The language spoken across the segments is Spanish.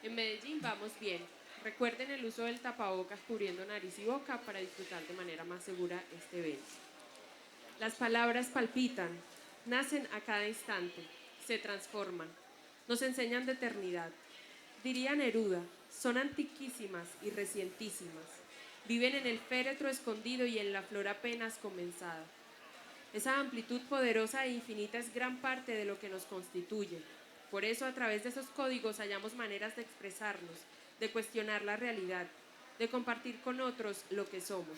En Medellín vamos bien. Recuerden el uso del tapabocas cubriendo nariz y boca para disfrutar de manera más segura este evento. Las palabras palpitan, nacen a cada instante, se transforman, nos enseñan de eternidad. Diría Neruda, son antiquísimas y recientísimas. Viven en el féretro escondido y en la flor apenas comenzada. Esa amplitud poderosa e infinita es gran parte de lo que nos constituye. Por eso, a través de esos códigos hallamos maneras de expresarnos, de cuestionar la realidad, de compartir con otros lo que somos.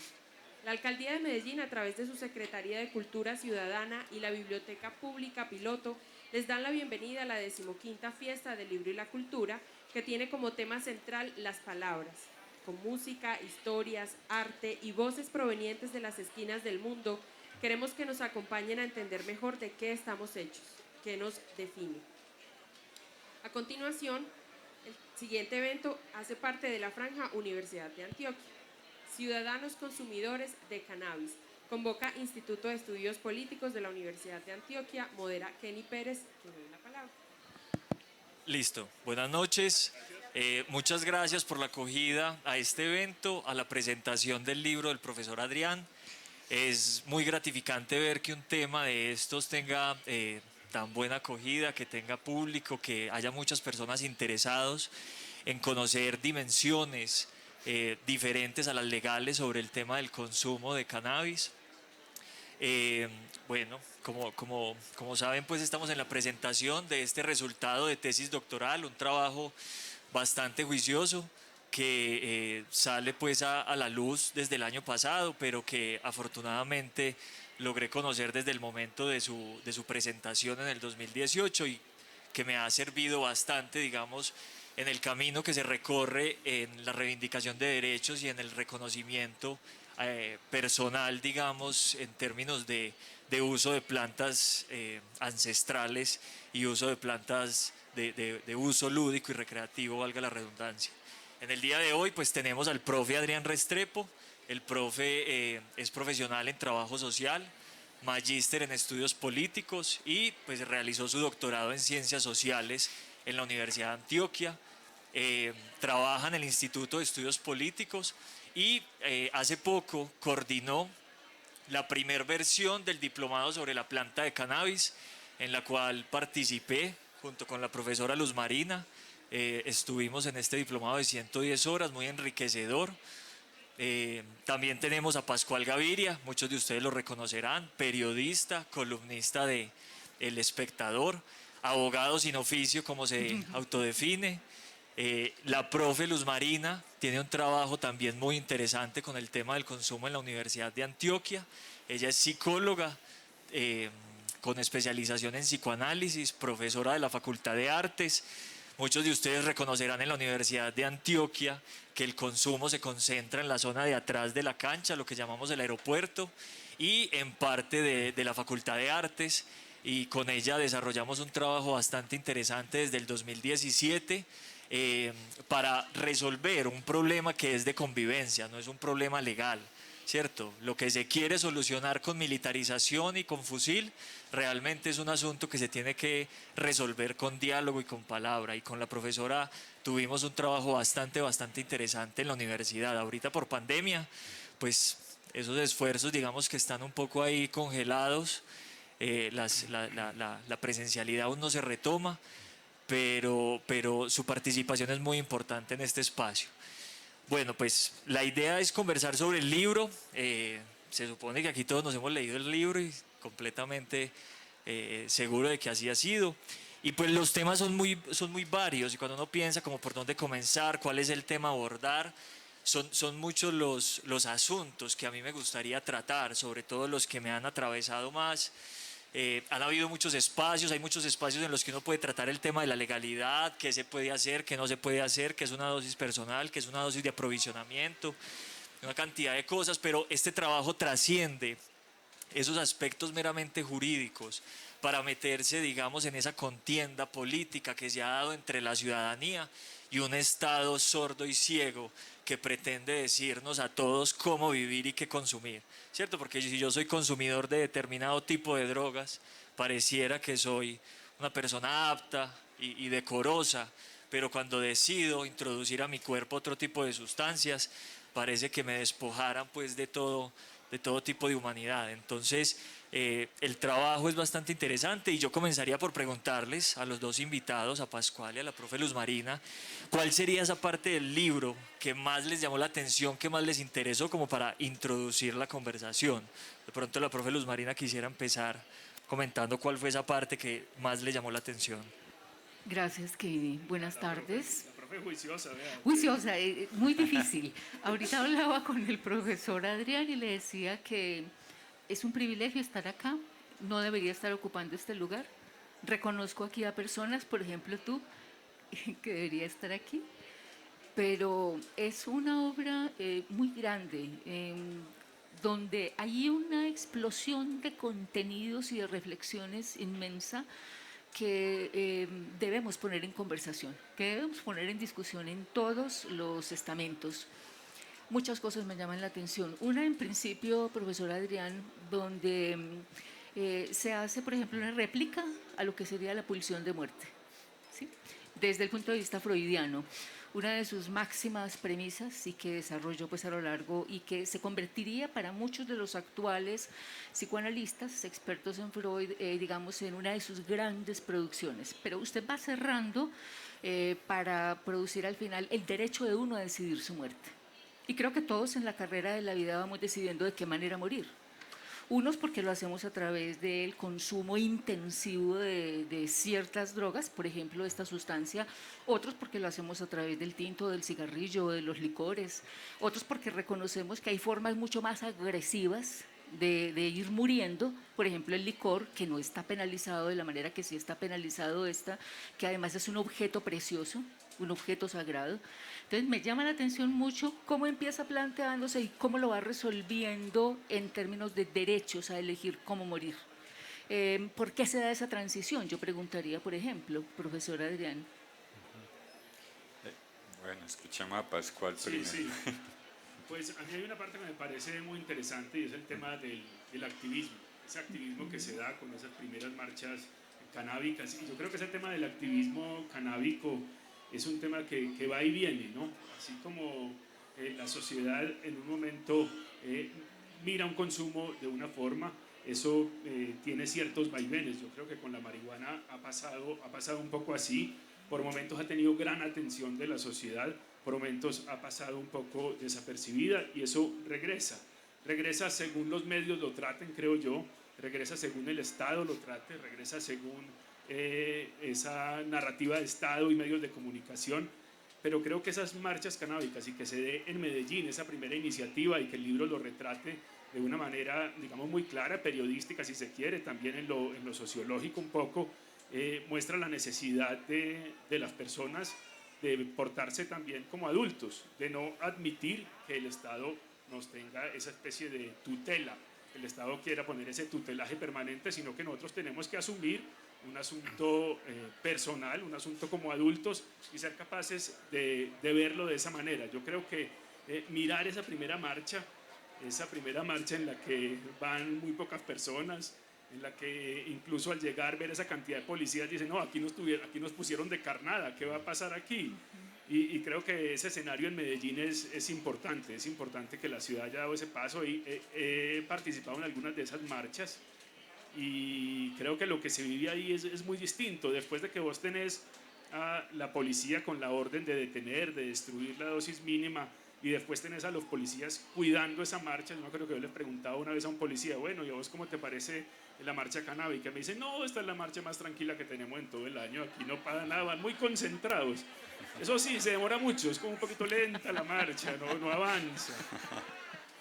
La Alcaldía de Medellín, a través de su Secretaría de Cultura Ciudadana y la Biblioteca Pública Piloto, les dan la bienvenida a la 15ª Fiesta del Libro y la Cultura, que tiene como tema central las palabras. Con música, historias, arte y voces provenientes de las esquinas del mundo, queremos que nos acompañen a entender mejor de qué estamos hechos, qué nos define. A continuación, el siguiente evento hace parte de la franja Universidad de Antioquia. Ciudadanos consumidores de cannabis. Convoca Instituto de Estudios Políticos de la Universidad de Antioquia. Modera Kenny Pérez, que le doy la palabra. Listo, buenas noches. Muchas gracias por la acogida a este evento, a la presentación del libro del profesor Adrián. Es muy gratificante ver que un tema de estos tenga tan buena acogida, que tenga público, que haya muchas personas interesados en conocer dimensiones diferentes a las legales sobre el tema del consumo de cannabis. Eh, bueno, como saben, pues estamos en la presentación de este resultado de tesis doctoral, un trabajo bastante juicioso que sale pues a la luz desde el año pasado, pero que afortunadamente logré conocer desde el momento de su presentación en el 2018 y que me ha servido bastante, digamos, en el camino que se recorre en la reivindicación de derechos y en el reconocimiento personal, digamos, en términos de uso de plantas ancestrales y uso de plantas de uso lúdico y recreativo, valga la redundancia. En el día de hoy pues tenemos al profe Adrián Restrepo. El profe es profesional en trabajo social, magíster en estudios políticos y pues realizó su doctorado en ciencias sociales en la Universidad de Antioquia. Trabaja en el Instituto de Estudios Políticos y hace poco coordinó la primera versión del diplomado sobre la planta de cannabis, en la cual participé junto con la profesora Luz Marina. Estuvimos en este diplomado de 110 horas, muy enriquecedor. También tenemos a Pascual Gaviria, muchos de ustedes lo reconocerán, periodista, columnista de El Espectador, abogado sin oficio, como se autodefine. La profe Luz Marina tiene un trabajo también muy interesante con el tema del consumo en la Universidad de Antioquia. Ella es psicóloga con especialización en psicoanálisis, profesora de la Facultad de Artes. Muchos de ustedes reconocerán en la Universidad de Antioquia que el consumo se concentra en la zona de atrás de la cancha, lo que llamamos el aeropuerto, y en parte de la Facultad de Artes. Y con ella desarrollamos un trabajo bastante interesante desde el 2017 para resolver un problema que es de convivencia, no es un problema legal, ¿cierto? Lo que se quiere solucionar con militarización y con fusil realmente es un asunto que se tiene que resolver con diálogo y con palabra. Y con la profesora tuvimos un trabajo bastante interesante en la universidad. Ahorita por pandemia, pues esos esfuerzos digamos que están un poco ahí congelados, la presencialidad aún no se retoma, pero su participación es muy importante en este espacio. Bueno, pues la idea es conversar sobre el libro. Se supone que aquí todos nos hemos leído el libro y completamente seguro de que así ha sido. Y pues los temas son muy varios y cuando uno piensa como por dónde comenzar, cuál es el tema a abordar, son muchos los asuntos que a mí me gustaría tratar, sobre todo los que me han atravesado más. Han habido muchos espacios, hay muchos espacios en los que uno puede tratar el tema de la legalidad, qué se puede hacer, qué no se puede hacer, qué es una dosis personal, qué es una dosis de aprovisionamiento, una cantidad de cosas, pero este trabajo trasciende esos aspectos meramente jurídicos para meterse, digamos, en esa contienda política que se ha dado entre la ciudadanía y un Estado sordo y ciego que pretende decirnos a todos cómo vivir y qué consumir, ¿cierto? Porque si yo soy consumidor de determinado tipo de drogas, pareciera que soy una persona apta y decorosa, pero cuando decido introducir a mi cuerpo otro tipo de sustancias, parece que me despojaran pues de todo tipo de humanidad. Entonces, el trabajo es bastante interesante y yo comenzaría por preguntarles a los dos invitados, a Pascual y a la profe Luz Marina, ¿cuál sería esa parte del libro que más les llamó la atención, que más les interesó como para introducir la conversación? De pronto la profe Luz Marina quisiera empezar comentando cuál fue esa parte que más le llamó la atención. Gracias, Kevin. Buenas tardes. La profe juiciosa, vea. Juiciosa, muy difícil. Ahorita hablaba con el profesor Adrián y le decía que es un privilegio estar acá, no debería estar ocupando este lugar. Reconozco aquí a personas, por ejemplo tú, que debería estar aquí, pero es una obra muy grande, donde hay una explosión de contenidos y de reflexiones inmensa que debemos poner en conversación, que debemos poner en discusión en todos los estamentos. Muchas cosas me llaman la atención. Una, en principio, profesor Adrián, donde se hace, por ejemplo, una réplica a lo que sería la pulsión de muerte, ¿sí? Desde el punto de vista freudiano. Una de sus máximas premisas y que desarrolló pues a lo largo y que se convertiría para muchos de los actuales psicoanalistas, expertos en Freud, digamos, en una de sus grandes producciones. Pero usted va cerrando para producir al final el derecho de uno a decidir su muerte. Y creo que todos en la carrera de la vida vamos decidiendo de qué manera morir. Unos porque lo hacemos a través del consumo intensivo de ciertas drogas, por ejemplo, esta sustancia. Otros porque lo hacemos a través del tinto, del cigarrillo, de los licores. Otros porque reconocemos que hay formas mucho más agresivas de ir muriendo. Por ejemplo, el licor, que no está penalizado de la manera que sí está penalizado esta, que además es un objeto precioso, un objeto sagrado. Entonces me llama la atención mucho cómo empieza planteándose y cómo lo va resolviendo en términos de derechos a elegir cómo morir. ¿Por qué se da esa transición? Yo preguntaría, por ejemplo, profesor Adrián. Bueno, escuchamos a Pascual Sí, primero. sí. Pues a mí hay una parte que me parece muy interesante y es el tema del activismo. Ese activismo que se da con esas primeras marchas canábicas. Y yo creo que ese tema del activismo canábico es un tema que va y viene, ¿no? Así como la sociedad en un momento mira un consumo de una forma, eso tiene ciertos vaivenes. Yo creo que con la marihuana ha pasado un poco así. Por momentos ha tenido gran atención de la sociedad, por momentos ha pasado un poco desapercibida y eso regresa según los medios lo traten, creo yo, regresa según el Estado lo trate, regresa según esa narrativa de Estado y medios de comunicación, pero creo que esas marchas canábicas y que se dé en Medellín esa primera iniciativa y que el libro lo retrate de una manera, digamos, muy clara, periodística si se quiere, también en lo sociológico un poco, muestra la necesidad de las personas de portarse también como adultos, de no admitir que el Estado nos tenga esa especie de tutela, que el Estado quiera poner ese tutelaje permanente, sino que nosotros tenemos que asumir un asunto personal, un asunto como adultos y ser capaces de verlo de esa manera. Yo creo que mirar esa primera marcha en la que van muy pocas personas, en la que incluso al llegar ver esa cantidad de policías dicen, no, aquí nos pusieron de carnada, ¿qué va a pasar aquí? Y creo que ese escenario en Medellín es importante que la ciudad haya dado ese paso y he participado en algunas de esas marchas y creo que lo que se vive ahí es muy distinto. Después de que vos tenés a la policía con la orden de detener, de destruir la dosis mínima y después tenés a los policías cuidando esa marcha. Yo creo que yo le preguntaba una vez a un policía, bueno, ¿y a vos cómo te parece la marcha canábica? Me dice, no, esta es la marcha más tranquila que tenemos en todo el año, aquí no pasa nada, van muy concentrados. Eso sí, se demora mucho, es como un poquito lenta la marcha, no avanza.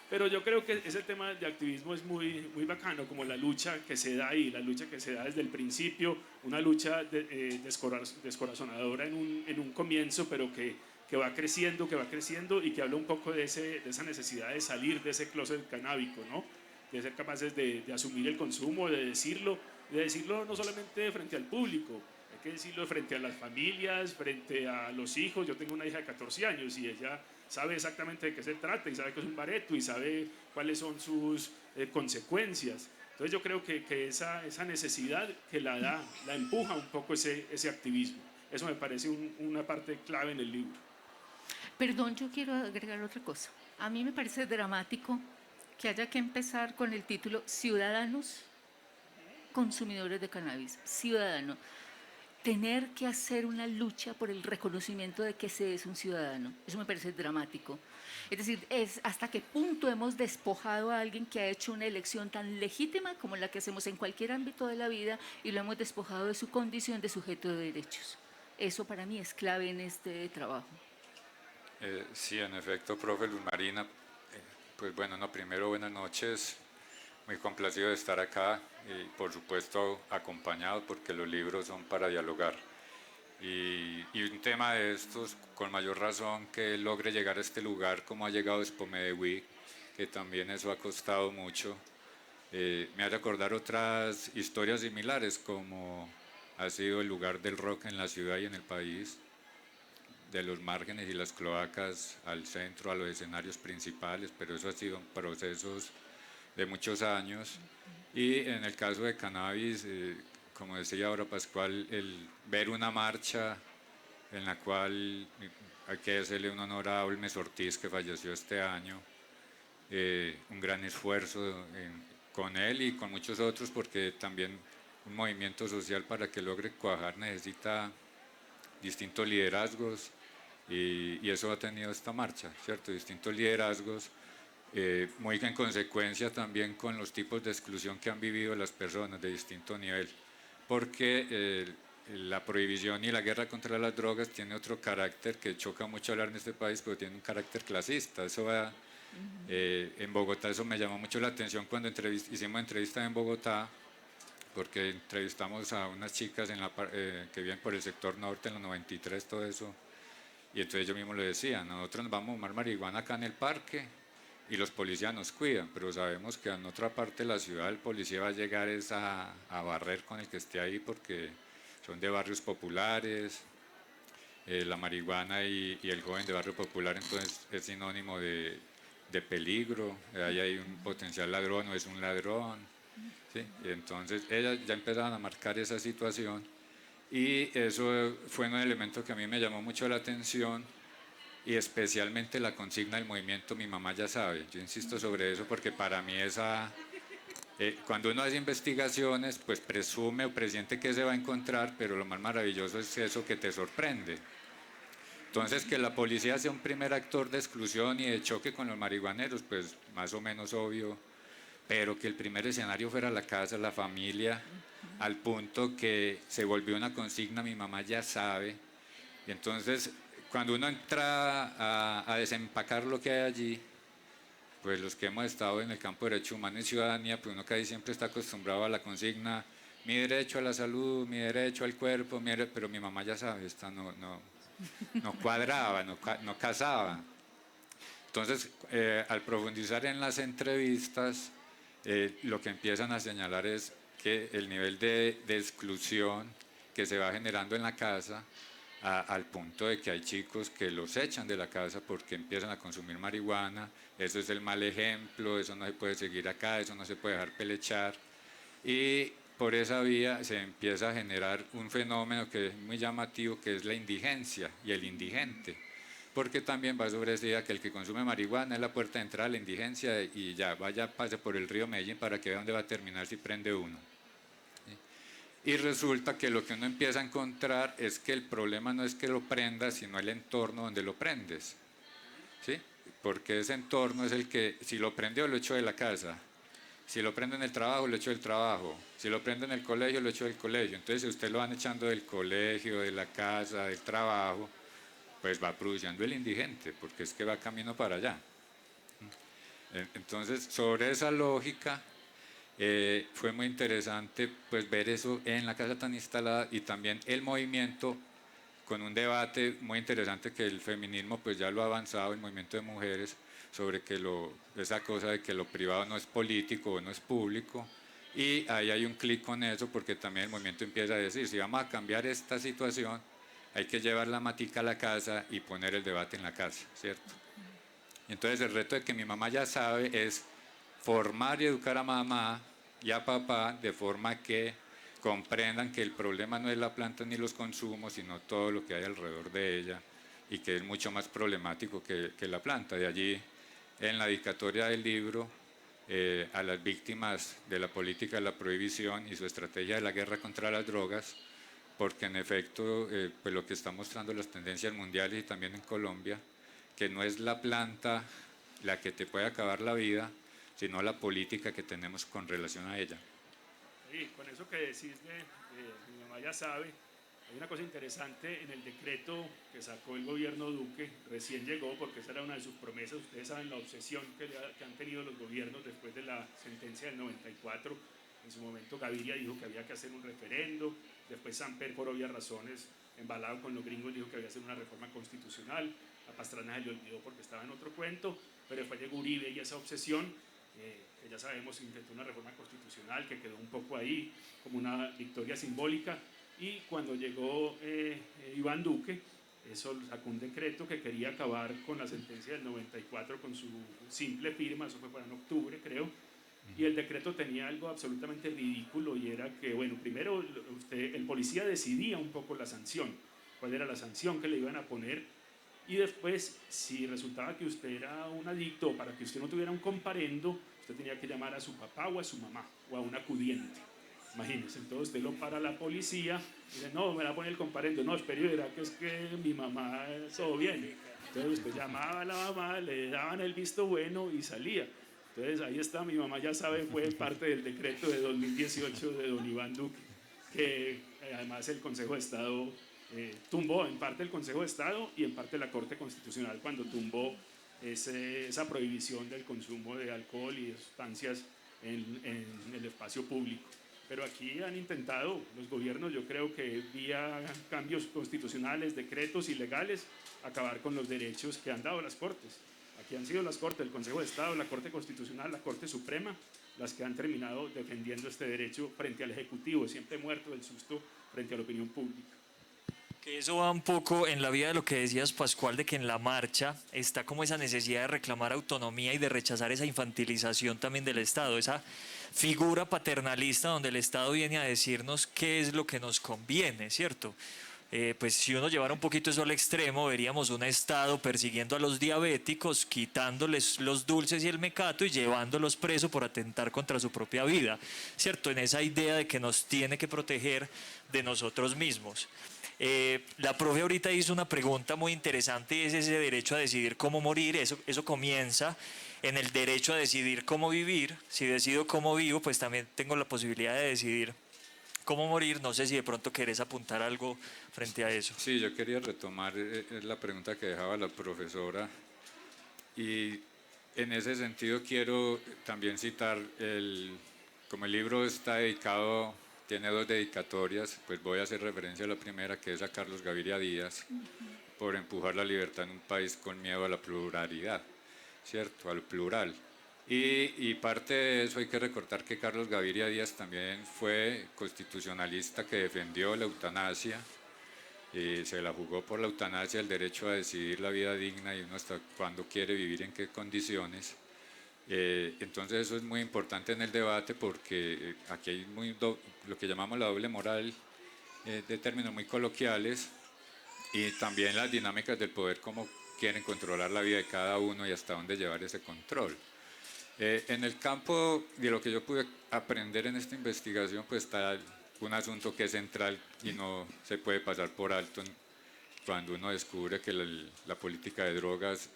Pero yo creo que ese tema de activismo es muy bacano, como la lucha que se da ahí, la lucha que se da desde el principio, una lucha descorazonadora en un comienzo, pero que va creciendo y que habla un poco de esa necesidad de salir de ese closet canábico, ¿no? De ser capaces de asumir el consumo, de decirlo no solamente frente al público, hay que decirlo frente a las familias, frente a los hijos. Yo tengo una hija de 14 años y ella sabe exactamente de qué se trata y sabe que es un bareto y sabe cuáles son sus consecuencias. Entonces yo creo que esa necesidad que la empuja un poco ese activismo. Eso me parece una parte clave en el libro. Perdón, yo quiero agregar otra cosa. A mí me parece dramático que haya que empezar con el título Ciudadanos consumidores de cannabis. Ciudadano. Tener que hacer una lucha por el reconocimiento de que se es un ciudadano. Eso me parece dramático. Es decir, es hasta qué punto hemos despojado a alguien que ha hecho una elección tan legítima como la que hacemos en cualquier ámbito de la vida y lo hemos despojado de su condición de sujeto de derechos. Eso para mí es clave en este trabajo. Sí, en efecto, profe Luz Marina. Pues bueno, no, primero buenas noches. Muy complacido de estar acá y por supuesto acompañado porque los libros son para dialogar. Y un tema de estos, con mayor razón que logre llegar a este lugar como ha llegado Spomedewi, que también eso ha costado mucho. Me hace recordar otras historias similares como ha sido el lugar del rock en la ciudad y en el país, de los márgenes y las cloacas al centro, a los escenarios principales, pero eso ha sido procesos de muchos años. Y en el caso de cannabis, como decía ahora Pascual, el ver una marcha en la cual hay que hacerle un honor a Olmes Ortiz, que falleció este año, un gran esfuerzo con él y con muchos otros, porque también un movimiento social para que logre cuajar necesita distintos liderazgos y eso ha tenido esta marcha, ¿cierto? Distintos liderazgos, muy en consecuencia también con los tipos de exclusión que han vivido las personas de distinto nivel, porque la prohibición y la guerra contra las drogas tiene otro carácter que choca mucho hablar en este país, pero tiene un carácter clasista. Eso va, en Bogotá eso me llamó mucho la atención cuando hicimos entrevistas en Bogotá, porque entrevistamos a unas chicas que viven por el sector norte en los 93, todo eso, y entonces yo mismo le decía, nosotros nos vamos a fumar marihuana acá en el parque y los policías nos cuidan, pero sabemos que en otra parte de la ciudad el policía va a llegar a barrer con el que esté ahí porque son de barrios populares, la marihuana y el joven de barrio popular entonces es sinónimo de peligro, ahí hay un potencial ladrón o es un ladrón, ¿sí? Y entonces ellas ya empezaron a marcar esa situación y eso fue un elemento que a mí me llamó mucho la atención y especialmente la consigna del movimiento Mi Mamá Ya Sabe. Yo insisto sobre eso porque para mí cuando uno hace investigaciones, pues presume o presiente que se va a encontrar, pero lo más maravilloso es eso que te sorprende. Entonces, que la policía sea un primer actor de exclusión y de choque con los marihuaneros, pues más o menos obvio, pero que el primer escenario fuera la casa, la familia, al punto que se volvió una consigna, Mi Mamá Ya Sabe. Y entonces, cuando uno entra a desempacar lo que hay allí, pues los que hemos estado en el campo de Derecho Humano y Ciudadanía, pues uno casi siempre está acostumbrado a la consigna, mi derecho a la salud, mi derecho al cuerpo, pero Mi Mamá Ya Sabe, esta no cuadraba, no casaba. Entonces, al profundizar en las entrevistas, lo que empiezan a señalar es que el nivel de exclusión que se va generando en la casa, al punto de que hay chicos que los echan de la casa porque empiezan a consumir marihuana, eso es el mal ejemplo, eso no se puede seguir acá, eso no se puede dejar pelechar, y por esa vía se empieza a generar un fenómeno que es muy llamativo, que es la indigencia y el indigente, porque también va sobre esa idea que el que consume marihuana es la puerta de entrada a la indigencia y ya pase por el río Medellín para que vea dónde va a terminar si prende uno. Y resulta que lo que uno empieza a encontrar es que el problema no es que lo prendas, sino el entorno donde lo prendes, ¿sí? Porque ese entorno es el que, si lo prendió, lo echo de la casa. Si lo prende en el trabajo, lo echo del trabajo. Si lo prende en el colegio, lo echo del colegio. Entonces, si usted lo van echando del colegio, de la casa, del trabajo, pues va produciendo el indigente, porque es que va camino para allá. Entonces, sobre esa lógica, fue muy interesante pues ver eso en la casa tan instalada y también el movimiento con un debate muy interesante que el feminismo pues ya lo ha avanzado, el movimiento de mujeres, sobre que esa cosa de que lo privado no es político o no es público, y ahí hay un clic con eso porque también el movimiento empieza a decir, si vamos a cambiar esta situación, hay que llevar la matica a la casa y poner el debate en la casa, ¿cierto? Y entonces el reto de que Mi Mamá Ya Sabe es formar y educar a mamá y a papá de forma que comprendan que el problema no es la planta ni los consumos, sino todo lo que hay alrededor de ella, y que es mucho más problemático que la planta. De allí, en la dedicatoria del libro, a las víctimas de la política de la prohibición y su estrategia de la guerra contra las drogas, porque en efecto, pues lo que están mostrando las tendencias mundiales y también en Colombia, que no es la planta la que te puede acabar la vida, sino la política que tenemos con relación a ella. Sí, con eso que decís de mi mamá ya sabe, hay una cosa interesante en el decreto que sacó el gobierno Duque, recién llegó, porque esa era una de sus promesas. Ustedes saben la obsesión que han tenido los gobiernos después de la sentencia del 94. En su momento Gaviria dijo que había que hacer un referendo, después Samper, por obvias razones, embalado con los gringos, dijo que había que hacer una reforma constitucional. A Pastrana se le olvidó porque estaba en otro cuento, pero después llegó Uribe y esa obsesión, que ya sabemos, intentó una reforma constitucional que quedó un poco ahí como una victoria simbólica. Y cuando llegó Iván Duque, eso sacó un decreto que quería acabar con la sentencia del 94 con su simple firma. Eso fue para en octubre, creo. Y el decreto tenía algo absolutamente ridículo, y era que, bueno, primero el policía decidía un poco la sanción, cuál era la sanción que le iban a poner, y después, si resultaba que usted era un adicto, o para que usted no tuviera un comparendo, usted tenía que llamar a su papá o a su mamá o a un acudiente. Imagínense, entonces usted lo para la policía y dice, no, me va a poner el comparendo, no, espere, verá que es que mi mamá, todo bien. Entonces usted llamaba a la mamá, le daban el visto bueno y salía. Entonces ahí está, mi mamá ya sabe, fue parte del decreto de 2018 de don Iván Duque, que además el Consejo de Estado tumbó, en parte el Consejo de Estado y en parte la Corte Constitucional, cuando tumbó esa prohibición del consumo de alcohol y de sustancias en el espacio público. Pero aquí han intentado los gobiernos, yo creo que vía cambios constitucionales, decretos y legales, acabar con los derechos que han dado las Cortes. Aquí han sido las Cortes, el Consejo de Estado, la Corte Constitucional, la Corte Suprema, las que han terminado defendiendo este derecho frente al Ejecutivo, siempre muerto del susto frente a la opinión pública. Que eso va un poco en la vía de lo que decías, Pascual, de que en la marcha está como esa necesidad de reclamar autonomía y de rechazar esa infantilización también del Estado, esa figura paternalista donde el Estado viene a decirnos qué es lo que nos conviene, ¿cierto? Pues si uno llevara un poquito eso al extremo, veríamos un Estado persiguiendo a los diabéticos, quitándoles los dulces y el mecato y llevándolos presos por atentar contra su propia vida, ¿cierto? En esa idea de que nos tiene que proteger de nosotros mismos. La profe ahorita hizo una pregunta muy interesante, y es ese derecho a decidir cómo morir. Eso comienza en el derecho a decidir cómo vivir. Si decido cómo vivo, pues también tengo la posibilidad de decidir cómo morir. No sé si de pronto querés apuntar algo frente a eso. Sí, yo quería retomar la pregunta que dejaba la profesora, y en ese sentido quiero también citar, como el libro está dedicado, tiene dos dedicatorias, pues voy a hacer referencia a la primera, que es a Carlos Gaviria Díaz, por empujar la libertad en un país con miedo a la pluralidad, ¿cierto? Al plural. Y parte de eso hay que recordar que Carlos Gaviria Díaz también fue constitucionalista que defendió la eutanasia, y se la jugó por la eutanasia, el derecho a decidir la vida digna y uno hasta cuándo quiere vivir, en qué condiciones. Entonces eso es muy importante en el debate, porque aquí hay lo que llamamos la doble moral, de términos muy coloquiales, y también las dinámicas del poder, cómo quieren controlar la vida de cada uno y hasta dónde llevar ese control. En el campo de lo que yo pude aprender en esta investigación, pues está un asunto que es central y no se puede pasar por alto cuando uno descubre que la política de drogas,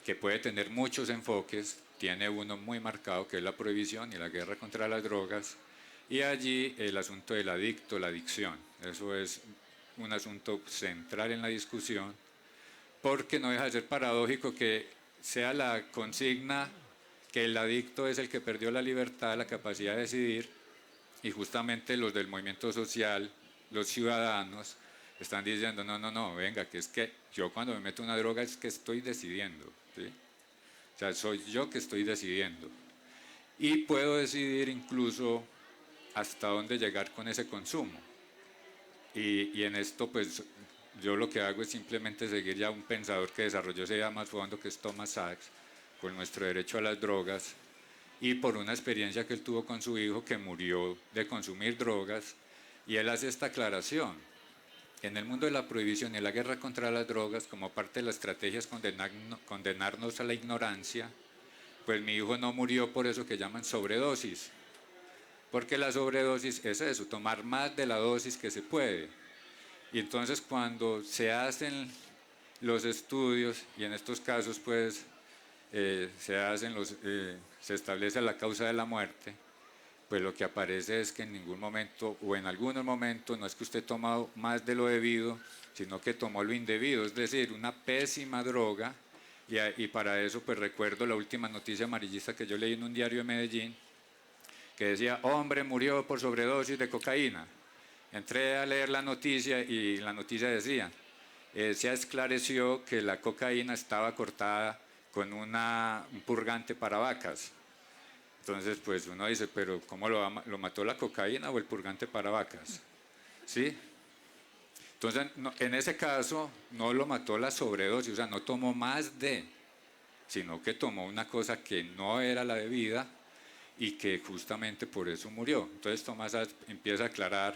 que puede tener muchos enfoques, tiene uno muy marcado, que es la prohibición y la guerra contra las drogas, y allí el asunto del adicto, la adicción. Eso es un asunto central en la discusión, porque no deja de ser paradójico que sea la consigna que el adicto es el que perdió la libertad, la capacidad de decidir, y justamente los del movimiento social, los ciudadanos, están diciendo, no, venga, que es que yo cuando me meto una droga es que estoy decidiendo, ¿sí? O sea, soy yo que estoy decidiendo. Y puedo decidir incluso hasta dónde llegar con ese consumo. Y en esto, pues, yo lo que hago es simplemente seguir ya un pensador que desarrolló ese idea más fondo, que es Thomas Sachs, con nuestro derecho a las drogas, y por una experiencia que él tuvo con su hijo, que murió de consumir drogas, Y él hace esta aclaración. En el mundo de la prohibición y la guerra contra las drogas, como parte de la estrategia es condenarnos a la ignorancia, pues mi hijo no murió por eso que llaman sobredosis. Porque la sobredosis es eso, tomar más de la dosis que se puede. Y entonces cuando se hacen los estudios, y en estos casos pues se establece la causa de la muerte, pues lo que aparece es que en ningún momento o en algunos momentos no es que usted tomó más de lo debido, sino que tomó lo indebido, es decir, una pésima droga. Y para eso pues recuerdo la última noticia amarillista que yo leí en un diario de Medellín, que decía, hombre murió por sobredosis de cocaína. Entré a leer la noticia y la noticia decía, se esclareció que la cocaína estaba cortada con un purgante para vacas. Entonces, pues uno dice, pero ¿cómo lo mató la cocaína o el purgante para vacas? ¿Sí? Entonces, no, en ese caso, no lo mató la sobredosis, o sea, no tomó más sino que tomó una cosa que no era la debida y que justamente por eso murió. Entonces, Tomás empieza a aclarar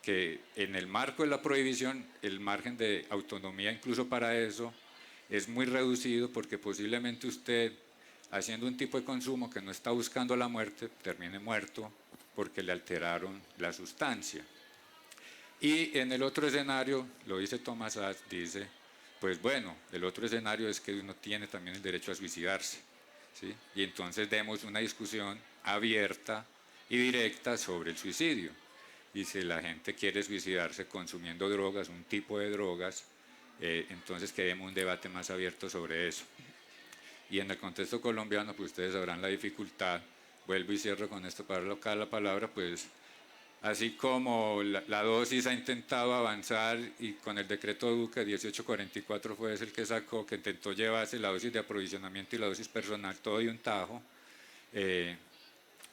que en el marco de la prohibición, el margen de autonomía incluso para eso es muy reducido porque posiblemente usted, haciendo un tipo de consumo que no está buscando la muerte, termine muerto porque le alteraron la sustancia. Y en el otro escenario, lo dice Thomas Sachs, dice, pues bueno, el otro escenario es que uno tiene también el derecho a suicidarse, ¿sí? Y entonces demos una discusión abierta y directa sobre el suicidio. Y si la gente quiere suicidarse consumiendo drogas, un tipo de drogas, entonces que demos un debate más abierto sobre eso. Y en el contexto colombiano, pues ustedes sabrán la dificultad, vuelvo y cierro con esto para colocar la palabra, pues así como la dosis ha intentado avanzar y con el decreto Duque 1844 fue ese el que sacó, que intentó llevarse la dosis de aprovisionamiento y la dosis personal todo de un tajo,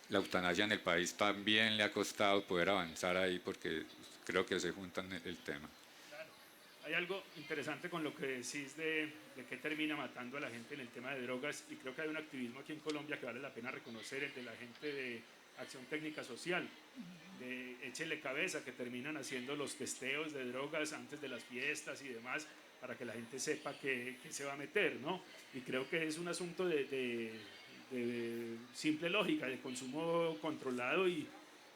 la eutanasia en el país también le ha costado poder avanzar ahí porque creo que se juntan el tema. Hay algo interesante con lo que decís de qué termina matando a la gente en el tema de drogas, y creo que hay un activismo aquí en Colombia que vale la pena reconocer, el de la gente de Acción Técnica Social, de Échele Cabeza, que terminan haciendo los testeos de drogas antes de las fiestas y demás, para que la gente sepa que se va a meter, ¿no? Y creo que es un asunto de simple lógica, de consumo controlado y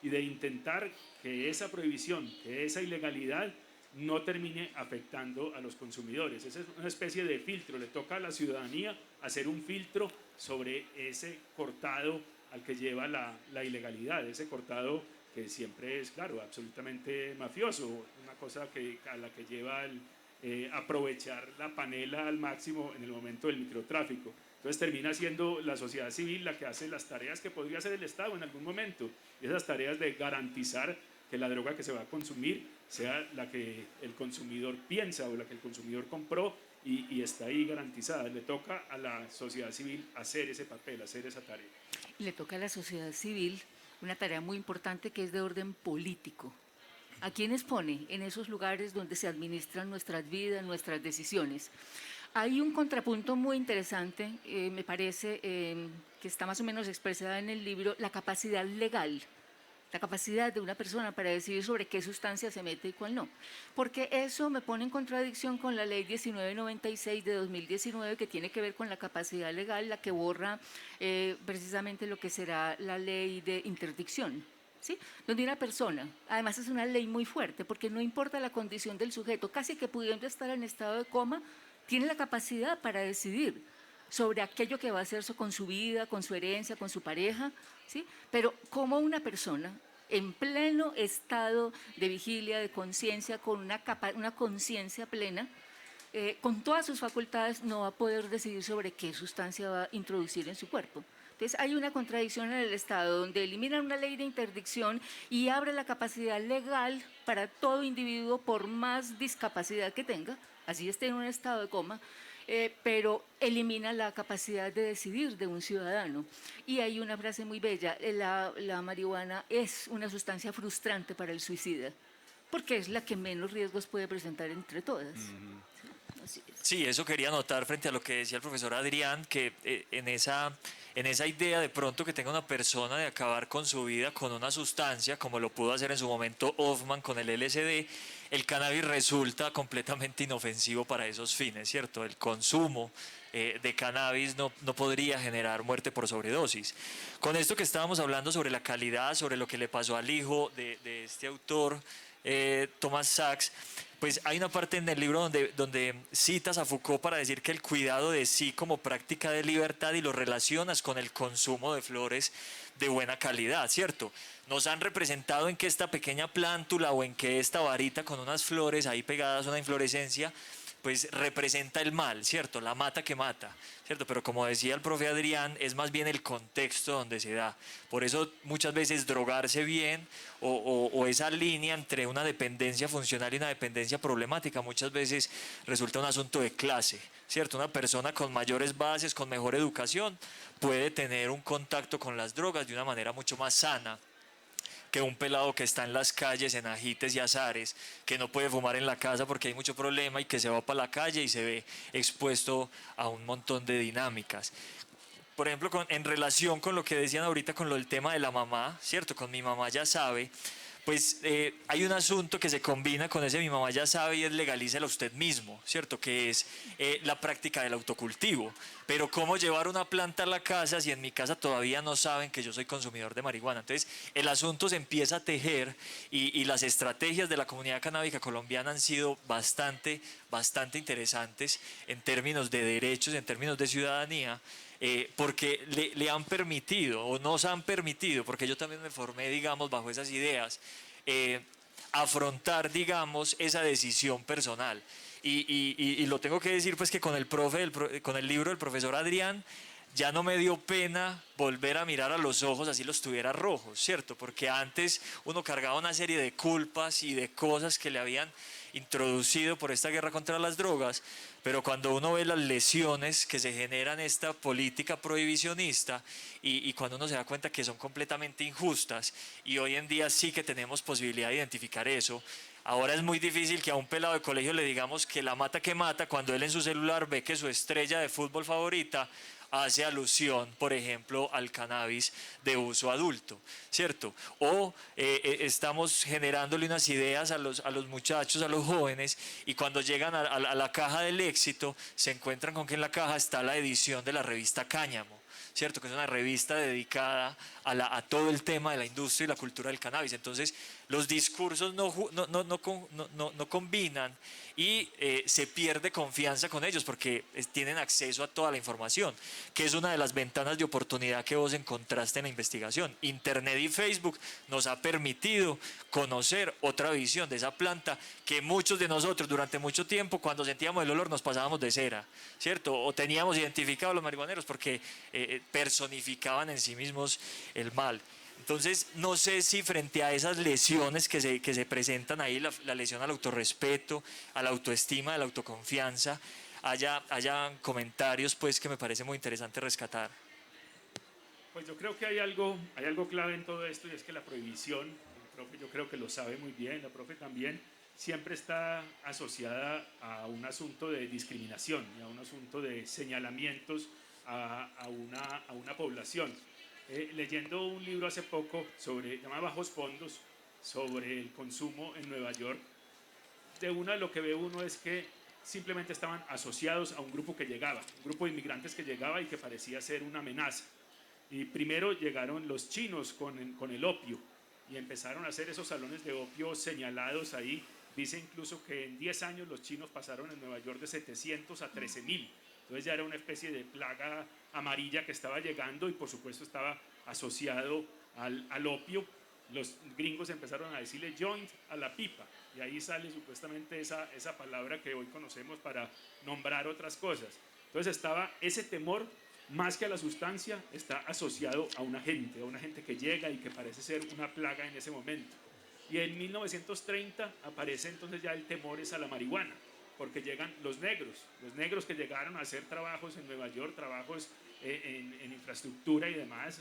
de intentar que esa prohibición, que esa ilegalidad no termine afectando a los consumidores. Esa es una especie de filtro, le toca a la ciudadanía hacer un filtro sobre ese cortado al que lleva la ilegalidad, ese cortado que siempre es, claro, absolutamente mafioso, una cosa a la que lleva aprovechar la panela al máximo en el momento del microtráfico. Entonces termina siendo la sociedad civil la que hace las tareas que podría hacer el Estado en algún momento, y esas tareas de garantizar que la droga que se va a consumir sea la que el consumidor piensa o la que el consumidor compró y está ahí garantizada. Le toca a la sociedad civil hacer ese papel, hacer esa tarea. Le toca a la sociedad civil una tarea muy importante que es de orden político. ¿A quiénes pone en esos lugares donde se administran nuestras vidas, nuestras decisiones? Hay un contrapunto muy interesante, me parece, que está más o menos expresada en el libro, la capacidad legal, la capacidad de una persona para decidir sobre qué sustancia se mete y cuál no. Porque eso me pone en contradicción con la ley 1996 de 2019, que tiene que ver con la capacidad legal, la que borra precisamente lo que será la ley de interdicción, ¿sí? Donde una persona, además es una ley muy fuerte, porque no importa la condición del sujeto, casi que pudiendo estar en estado de coma, tiene la capacidad para decidir sobre aquello que va a hacer con su vida, con su herencia, con su pareja, ¿sí? Pero como una persona en pleno estado de vigilia, de conciencia, con una conciencia plena, con todas sus facultades, no va a poder decidir sobre qué sustancia va a introducir en su cuerpo. Entonces hay una contradicción en el Estado donde eliminan una ley de interdicción y abre la capacidad legal para todo individuo, por más discapacidad que tenga, así esté en un estado de coma, pero elimina la capacidad de decidir de un ciudadano. Y hay una frase muy bella, la marihuana es una sustancia frustrante para el suicida, porque es la que menos riesgos puede presentar entre todas. Así es. Sí, eso quería notar frente a lo que decía el profesor Adrián, que en esa idea de pronto que tenga una persona de acabar con su vida con una sustancia, como lo pudo hacer en su momento Hoffman con el LSD, el cannabis resulta completamente inofensivo para esos fines, ¿cierto? El consumo de cannabis no podría generar muerte por sobredosis. Con esto que estábamos hablando sobre la calidad, sobre lo que le pasó al hijo de este autor, Thomas Sachs, pues hay una parte en el libro donde citas a Foucault para decir que el cuidado de sí como práctica de libertad y lo relacionas con el consumo de flores de buena calidad, ¿cierto? Nos han representado en que esta pequeña plántula o en que esta varita con unas flores ahí pegadas, una inflorescencia, pues representa el mal, ¿cierto? La mata que mata, ¿cierto? Pero como decía el profe Adrián, es más bien el contexto donde se da. Por eso muchas veces drogarse bien o esa línea entre una dependencia funcional y una dependencia problemática muchas veces resulta un asunto de clase, ¿cierto? Una persona con mayores bases, con mejor educación, puede tener un contacto con las drogas de una manera mucho más sana que un pelado que está en las calles en ajites y azares, que no puede fumar en la casa porque hay mucho problema y que se va para la calle y se ve expuesto a un montón de dinámicas. Por ejemplo, en relación con lo que decían ahorita con lo del tema de la mamá, ¿cierto? Con mi mamá ya sabe, pues hay un asunto que se combina con ese mi mamá ya sabe y es legalícela usted mismo, ¿cierto? Que es la práctica del autocultivo. Pero ¿cómo llevar una planta a la casa si en mi casa todavía no saben que yo soy consumidor de marihuana? Entonces el asunto se empieza a tejer y las estrategias de la comunidad canábica colombiana han sido bastante interesantes en términos de derechos, en términos de ciudadanía. Porque le han permitido o nos han permitido, porque yo también me formé, digamos, bajo esas ideas, eh, afrontar, digamos, esa decisión personal. Y lo tengo que decir, pues que con con el libro del profesor Adrián, ya no me dio pena volver a mirar a los ojos así los tuviera rojos, ¿cierto? Porque antes uno cargaba una serie de culpas y de cosas que le habían introducido por esta guerra contra las drogas, pero cuando uno ve las lesiones que se generan esta política prohibicionista y cuando uno se da cuenta que son completamente injustas y hoy en día sí que tenemos posibilidad de identificar eso, ahora es muy difícil que a un pelado de colegio le digamos que la mata que mata cuando él en su celular ve que su estrella de fútbol favorita hace alusión, por ejemplo, al cannabis de uso adulto, ¿cierto? O estamos generándole unas ideas a los muchachos, a los jóvenes, y cuando llegan a la caja del éxito, se encuentran con que en la caja está la edición de la revista Cáñamo, ¿cierto? Que es una revista dedicada a todo el tema de la industria y la cultura del cannabis. Entonces, los discursos no combinan y se pierde confianza con ellos porque tienen acceso a toda la información, que es una de las ventanas de oportunidad que vos encontraste en la investigación. Internet y Facebook nos ha permitido conocer otra visión de esa planta que muchos de nosotros durante mucho tiempo, cuando sentíamos el olor, nos pasábamos de cera, ¿cierto? O teníamos identificados a los marihuaneros porque personificaban en sí mismos el mal. Entonces, no sé si frente a esas lesiones que se presentan ahí, la lesión al autorrespeto, a la autoestima, a la autoconfianza, haya comentarios pues que me parece muy interesante rescatar. Pues yo creo que hay algo clave en todo esto y es que la prohibición, el profe yo creo que lo sabe muy bien, la profe también, siempre está asociada a un asunto de discriminación y a un asunto de señalamientos a una población. Leyendo un libro hace poco llamado Bajos Fondos, sobre el consumo en Nueva York, de una lo que ve uno es que simplemente estaban asociados a un grupo que llegaba, un grupo de inmigrantes que llegaba y que parecía ser una amenaza. Y primero llegaron los chinos con el opio y empezaron a hacer esos salones de opio señalados ahí. Dice incluso que en 10 años los chinos pasaron en Nueva York de 700 a 13.000. Entonces ya era una especie de plaga amarilla que estaba llegando y por supuesto estaba asociado al opio. Los gringos empezaron a decirle joint a la pipa y ahí sale supuestamente esa palabra que hoy conocemos para nombrar otras cosas. Entonces estaba ese temor, más que a la sustancia, está asociado a una gente que llega y que parece ser una plaga en ese momento. Y en 1930 aparece entonces ya el temor es a la marihuana, porque llegan los negros que llegaron a hacer trabajos en Nueva York, trabajos en infraestructura y demás,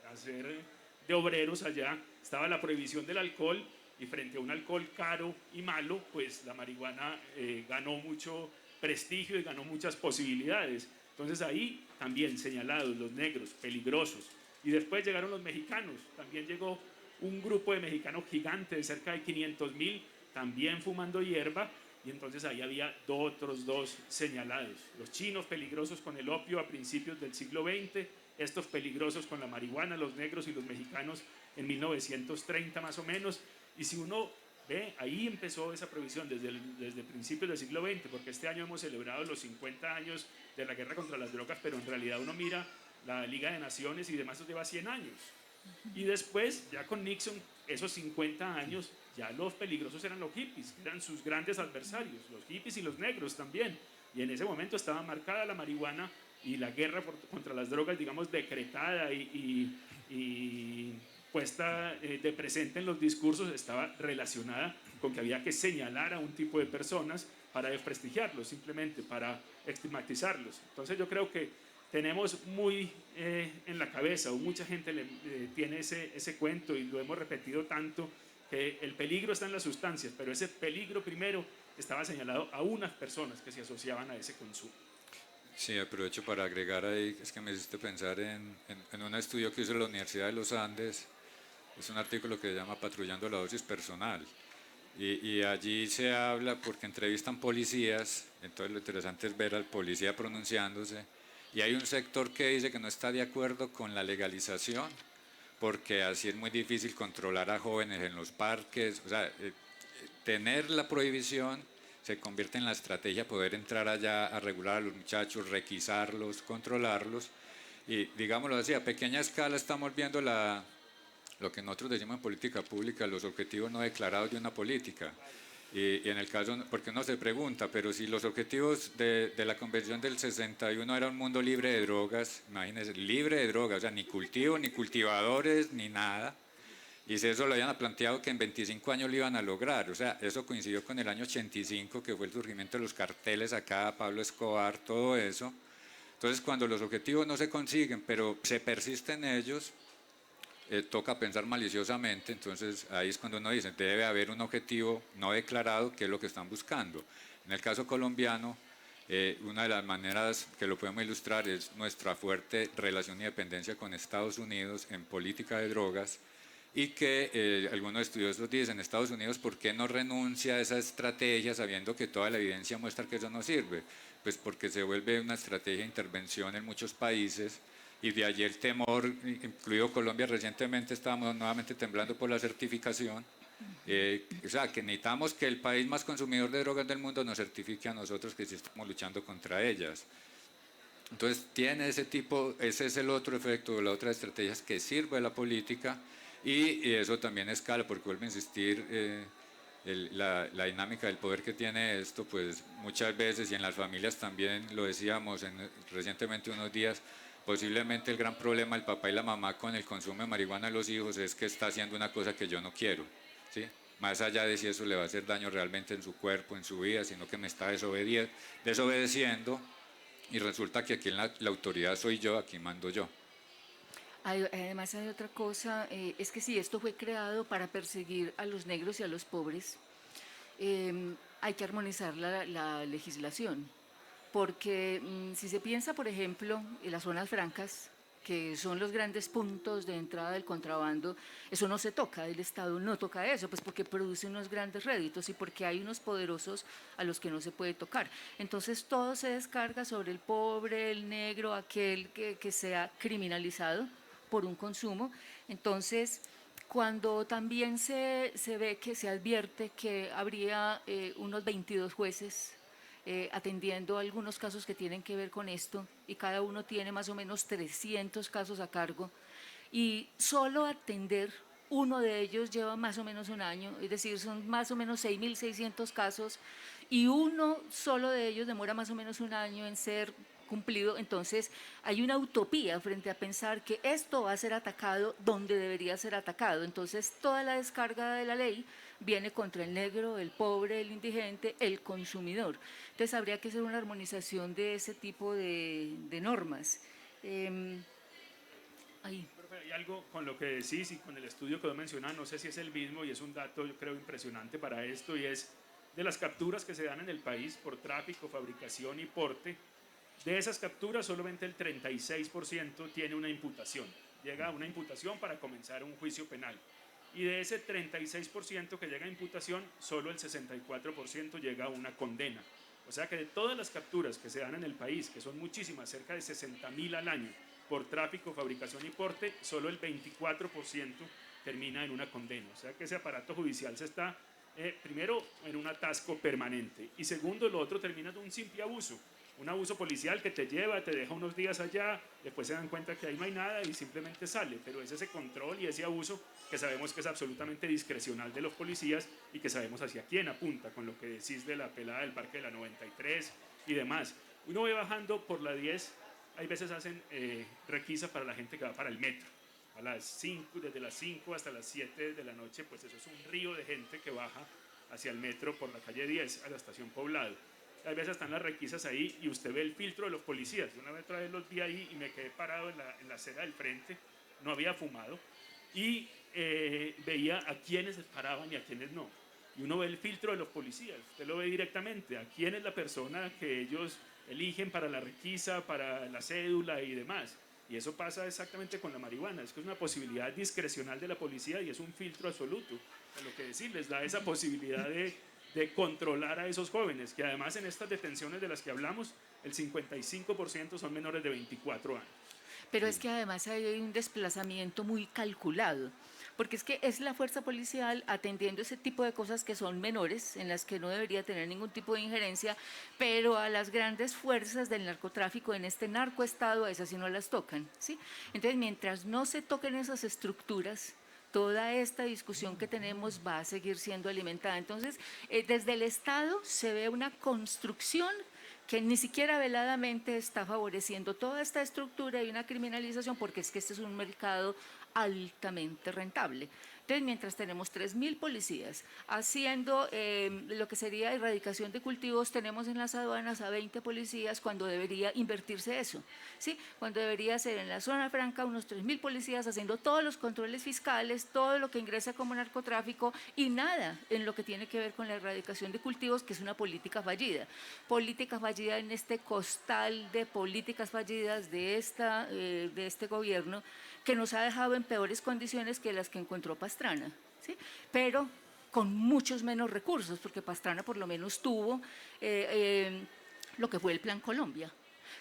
a hacer de obreros allá. Estaba la prohibición del alcohol y frente a un alcohol caro y malo, pues la marihuana ganó mucho prestigio y ganó muchas posibilidades. Entonces ahí también señalados los negros, peligrosos. Y después llegaron los mexicanos, también llegó un grupo de mexicanos gigante de cerca de 500.000, también fumando hierba, y entonces ahí había otros dos señalados. Los chinos peligrosos con el opio a principios del siglo XX, estos peligrosos con la marihuana, los negros y los mexicanos en 1930 más o menos. Y si uno ve, ahí empezó esa prohibición desde principios del siglo XX, porque este año hemos celebrado los 50 años de la guerra contra las drogas, pero en realidad uno mira la Liga de Naciones y demás, eso lleva 100 años. Y después, ya con Nixon, esos 50 años, ya los peligrosos eran los hippies, eran sus grandes adversarios, los hippies y los negros también. Y en ese momento estaba marcada la marihuana y la guerra contra las drogas, digamos, decretada y puesta de presente en los discursos, estaba relacionada con que había que señalar a un tipo de personas para desprestigiarlos, simplemente para estigmatizarlos. Entonces yo creo que tenemos muy en la cabeza, o mucha gente tiene ese cuento y lo hemos repetido tanto, que el peligro está en las sustancias, pero ese peligro primero estaba señalado a unas personas que se asociaban a ese consumo. Sí, aprovecho para agregar ahí, es que me hiciste pensar en un estudio que hizo la Universidad de los Andes, es un artículo que se llama Patrullando la dosis personal, y allí se habla, porque entrevistan policías, entonces lo interesante es ver al policía pronunciándose, y hay un sector que dice que no está de acuerdo con la legalización, porque así es muy difícil controlar a jóvenes en los parques, o sea, tener la prohibición se convierte en la estrategia poder entrar allá a regular a los muchachos, requisarlos, controlarlos, y digámoslo así, a pequeña escala estamos viendo lo que nosotros decimos en política pública, los objetivos no declarados de una política. Y en el caso, porque uno se pregunta, pero si los objetivos de la Convención del 61 era un mundo libre de drogas, imagínense, libre de drogas, o sea, ni cultivo, ni cultivadores, ni nada, y si eso lo habían planteado que en 25 años lo iban a lograr, o sea, eso coincidió con el año 85, que fue el surgimiento de los carteles acá, Pablo Escobar, todo eso. Entonces, cuando los objetivos no se consiguen, pero se persiste en ellos, toca pensar maliciosamente, entonces ahí es cuando uno dice, debe haber un objetivo no declarado, que es lo que están buscando. En el caso colombiano, una de las maneras que lo podemos ilustrar es nuestra fuerte relación y dependencia con Estados Unidos en política de drogas, y que algunos estudiosos dicen, Estados Unidos, ¿por qué no renuncia a esa estrategia sabiendo que toda la evidencia muestra que eso no sirve? Pues porque se vuelve una estrategia de intervención en muchos países, y de allí el temor, incluido Colombia recientemente estábamos nuevamente temblando por la certificación, o sea, que necesitamos que el país más consumidor de drogas del mundo nos certifique a nosotros que sí estamos luchando contra ellas. Entonces tiene ese tipo, ese es el otro efecto, la otra estrategia es que sirve la política, y eso también escala, porque vuelvo a insistir, la dinámica del poder que tiene esto, pues muchas veces, y en las familias también, lo decíamos recientemente unos días, posiblemente el gran problema del papá y la mamá con el consumo de marihuana a los hijos es que está haciendo una cosa que yo no quiero, ¿sí? Más allá de si eso le va a hacer daño realmente en su cuerpo, en su vida, sino que me está desobedeciendo, y resulta que aquí la autoridad soy yo, aquí mando yo. Además hay otra cosa, es que si esto fue creado para perseguir a los negros y a los pobres, hay que armonizar la legislación, porque si se piensa, por ejemplo, en las zonas francas, que son los grandes puntos de entrada del contrabando, eso no se toca, el Estado no toca eso, pues porque produce unos grandes réditos y porque hay unos poderosos a los que no se puede tocar. Entonces todo se descarga sobre el pobre, el negro, aquel que sea criminalizado por un consumo. Entonces, cuando también se ve que se advierte que habría unos 22 jueces atendiendo algunos casos que tienen que ver con esto, y cada uno tiene más o menos 300 casos a cargo, y solo atender uno de ellos lleva más o menos un año, es decir, son más o menos 6.600 casos, y uno solo de ellos demora más o menos un año en ser cumplido. Entonces hay una utopía frente a pensar que esto va a ser atacado donde debería ser atacado. Entonces toda la descarga de la ley viene contra el negro, el pobre, el indigente, el consumidor. Entonces habría que hacer una armonización de ese tipo de normas. Ahí. Hay algo con lo que decís y con el estudio que vos mencionás, no sé si es el mismo, y es un dato yo creo impresionante para esto, y es de las capturas que se dan en el país por tráfico, fabricación y porte, de esas capturas solamente el 36% tiene una imputación. Llega a una imputación para comenzar un juicio penal. Y de ese 36% que llega a imputación, solo el 64% llega a una condena. O sea que de todas las capturas que se dan en el país, que son muchísimas, cerca de 60.000 al año, por tráfico, fabricación y porte, solo el 24% termina en una condena. O sea que ese aparato judicial se está, primero, en un atasco permanente. Y segundo, lo otro termina en un simple abuso. Un abuso policial que te lleva, te deja unos días allá, después se dan cuenta que ahí no hay nada y simplemente sale. Pero es ese control y ese abuso que sabemos que es absolutamente discrecional de los policías y que sabemos hacia quién apunta, con lo que decís de la pelada del Parque de la 93 y demás. Uno ve bajando por la 10, hay veces hacen requisa para la gente que va para el metro. A las 5, desde las 5 hasta las 7 de la noche, pues eso es un río de gente que baja hacia el metro por la calle 10 a la estación Poblado. A veces están las requisas ahí y usted ve el filtro de los policías. Yo una vez otra vez los vi ahí y me quedé parado en la acera del frente, no había fumado, y veía a quienes paraban y a quienes no. Y uno ve el filtro de los policías, usted lo ve directamente, a quién es la persona que ellos eligen para la requisa, para la cédula y demás. Y eso pasa exactamente con la marihuana, es que es una posibilidad discrecional de la policía y es un filtro absoluto. A lo que decir, les da esa posibilidad de controlar a esos jóvenes, que además en estas detenciones de las que hablamos, el 55% son menores de 24 años. Pero es que además hay un desplazamiento muy calculado, porque es que es la fuerza policial atendiendo ese tipo de cosas que son menores, en las que no debería tener ningún tipo de injerencia, pero a las grandes fuerzas del narcotráfico en este narcoestado, a esas sí no las tocan, ¿sí? Entonces, mientras no se toquen esas estructuras, toda esta discusión que tenemos va a seguir siendo alimentada. Entonces, desde el Estado se ve una construcción que ni siquiera veladamente está favoreciendo toda esta estructura y una criminalización, porque es que este es un mercado altamente rentable. Entonces, mientras tenemos 3.000 policías haciendo lo que sería erradicación de cultivos, tenemos en las aduanas a 20 policías cuando debería invertirse eso, ¿sí? Cuando debería ser en la zona franca unos 3.000 policías haciendo todos los controles fiscales, todo lo que ingresa como narcotráfico y nada en lo que tiene que ver con la erradicación de cultivos, que es una política fallida. Política fallida en este costal de políticas fallidas de este gobierno, que nos ha dejado en peores condiciones que las que encontró Pastrana, ¿sí? Pero con muchos menos recursos, porque Pastrana por lo menos tuvo lo que fue el Plan Colombia.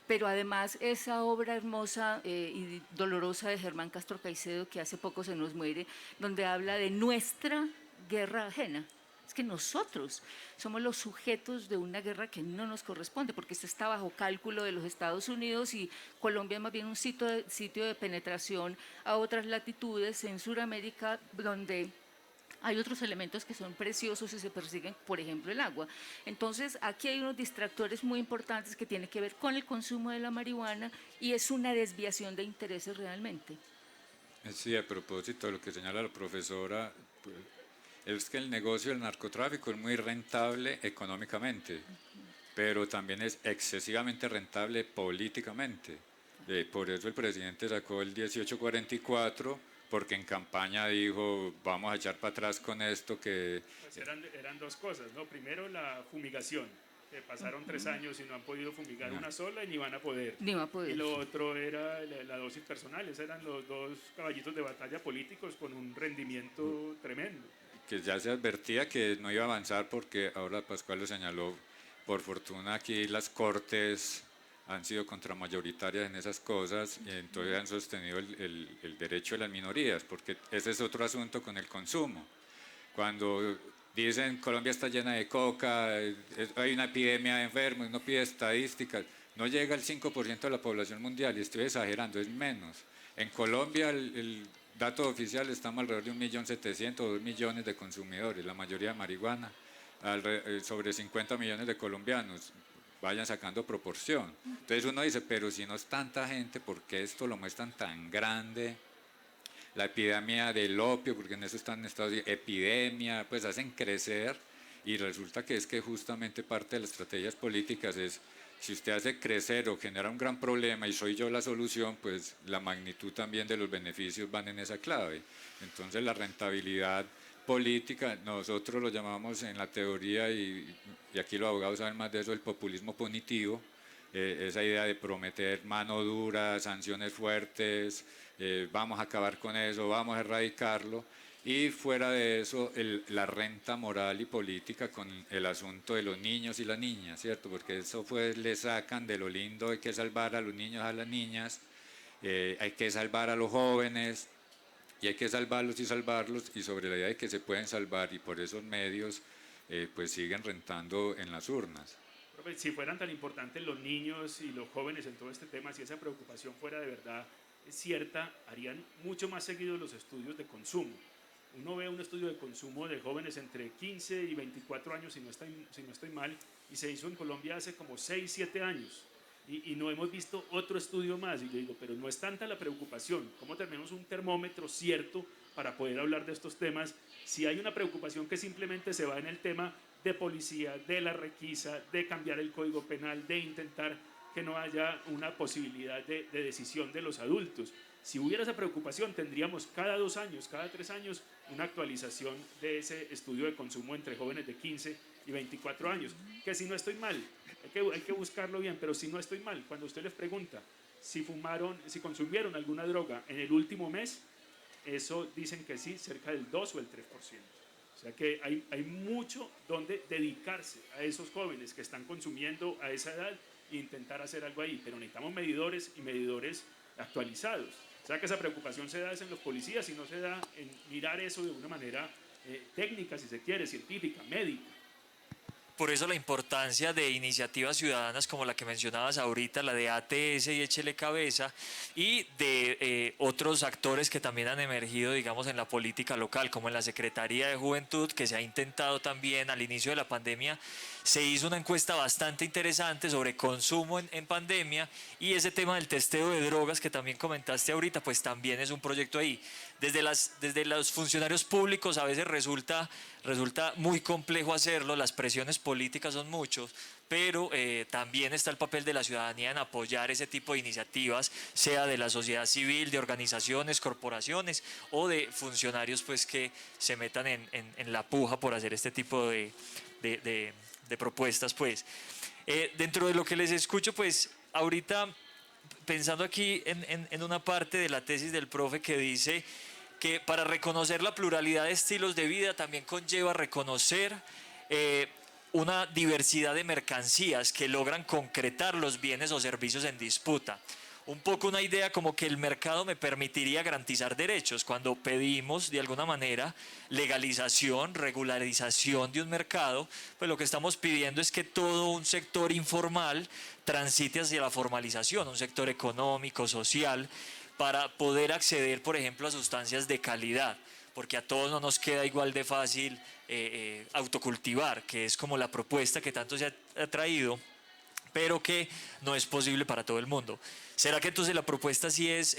Pero además esa obra hermosa y dolorosa de Germán Castro Caicedo, que hace poco se nos muere, donde habla de nuestra guerra ajena. Es que nosotros somos los sujetos de una guerra que no nos corresponde, porque esto está bajo cálculo de los Estados Unidos y Colombia es más bien un sitio de penetración a otras latitudes en Sudamérica, donde hay otros elementos que son preciosos y se persiguen, por ejemplo, el agua. Entonces, aquí hay unos distractores muy importantes que tienen que ver con el consumo de la marihuana y es una desviación de intereses realmente. Sí, a propósito de lo que señala la profesora, pues, es que el negocio del narcotráfico es muy rentable económicamente, pero también es excesivamente rentable políticamente. Por eso el presidente sacó el 1844, porque en campaña dijo, vamos a echar para atrás con esto que... Pues eran dos cosas, ¿no? Primero la fumigación, que pasaron 3 años y no han podido fumigar una sola y ni van a poder. Ni va a poder. Y lo otro era la dosis personal, esos eran los dos caballitos de batalla políticos con un rendimiento tremendo. Que ya se advertía que no iba a avanzar porque ahora Pascual lo señaló, por fortuna aquí las cortes han sido contramayoritarias en esas cosas y entonces han sostenido el derecho de las minorías, porque ese es otro asunto con el consumo. Cuando dicen Colombia está llena de coca, hay una epidemia de enfermos, uno pide estadísticas, no llega al 5% de la población mundial, y estoy exagerando, es menos. En Colombia el dato oficial estamos alrededor de 1.700.000 o 2 millones de consumidores, la mayoría de marihuana, sobre 50 millones de colombianos, vayan sacando proporción. Entonces uno dice, pero si no es tanta gente, ¿por qué esto lo muestran tan grande? La epidemia del opio, porque en eso están en Estados Unidos, epidemia, pues hacen crecer y resulta que es que justamente parte de las estrategias políticas es, si usted hace crecer o genera un gran problema y soy yo la solución, pues la magnitud también de los beneficios van en esa clave. Entonces la rentabilidad política, nosotros lo llamamos en la teoría, y aquí los abogados saben más de eso, el populismo punitivo, esa idea de prometer mano dura, sanciones fuertes, vamos a acabar con eso, vamos a erradicarlo, y fuera de eso la renta moral y política con el asunto de los niños y las niñas, ¿cierto? Porque eso pues le sacan de lo lindo, hay que salvar a los niños, a las niñas, hay que salvar a los jóvenes, y hay que salvarlos y salvarlos, y sobre la idea de que se pueden salvar y por esos medios pues siguen rentando en las urnas. Profe, si fueran tan importantes los niños y los jóvenes en todo este tema, si esa preocupación fuera de verdad cierta, harían mucho más seguidos los estudios de consumo. Uno ve un estudio de consumo de jóvenes entre 15 y 24 años, si no estoy mal, y se hizo en Colombia hace como 6, 7 años. Y no hemos visto otro estudio más. Y yo digo, pero no es tanta la preocupación. ¿Cómo tenemos un termómetro cierto para poder hablar de estos temas? Si hay una preocupación que simplemente se va en el tema de policía, de la requisa, de cambiar el código penal, de intentar que no haya una posibilidad de decisión de los adultos. Si hubiera esa preocupación, tendríamos cada 2 años, cada 3 años, una actualización de ese estudio de consumo entre jóvenes de 15 y 24 años. Que si no estoy mal, hay que buscarlo bien, pero si no estoy mal, cuando usted les pregunta si consumieron alguna droga en el último mes, eso dicen que sí, cerca del 2 o el 3%. O sea que hay mucho donde dedicarse a esos jóvenes que están consumiendo a esa edad e intentar hacer algo ahí, pero necesitamos medidores y medidores actualizados. O sea que esa preocupación se da en los policías y no se da en mirar eso de una manera técnica, si se quiere, científica, médica. Por eso la importancia de iniciativas ciudadanas como la que mencionabas ahorita, la de ATS y Échele Cabeza, y de otros actores que también han emergido, digamos, en la política local, como en la Secretaría de Juventud, que se ha intentado también al inicio de la pandemia. Se hizo una encuesta bastante interesante sobre consumo en pandemia, y ese tema del testeo de drogas que también comentaste ahorita, pues también es un proyecto ahí. Desde los funcionarios públicos a veces resulta muy complejo hacerlo, las presiones políticas son muchos, pero también está el papel de la ciudadanía en apoyar ese tipo de iniciativas, sea de la sociedad civil, de organizaciones, corporaciones o de funcionarios pues que se metan en la puja por hacer este tipo de propuestas pues. Dentro de lo que les escucho pues ahorita pensando aquí en una parte de la tesis del profe que dice que para reconocer la pluralidad de estilos de vida también conlleva reconocer una diversidad de mercancías que logran concretar los bienes o servicios en disputa. Un poco una idea como que el mercado me permitiría garantizar derechos. Cuando pedimos de alguna manera legalización, regularización de un mercado, pues lo que estamos pidiendo es que todo un sector informal transite hacia la formalización, un sector económico, social, para poder acceder, por ejemplo, a sustancias de calidad, porque a todos no nos queda igual de fácil autocultivar, que es como la propuesta que tanto se ha traído, pero que no es posible para todo el mundo. ¿Será que entonces la propuesta sí es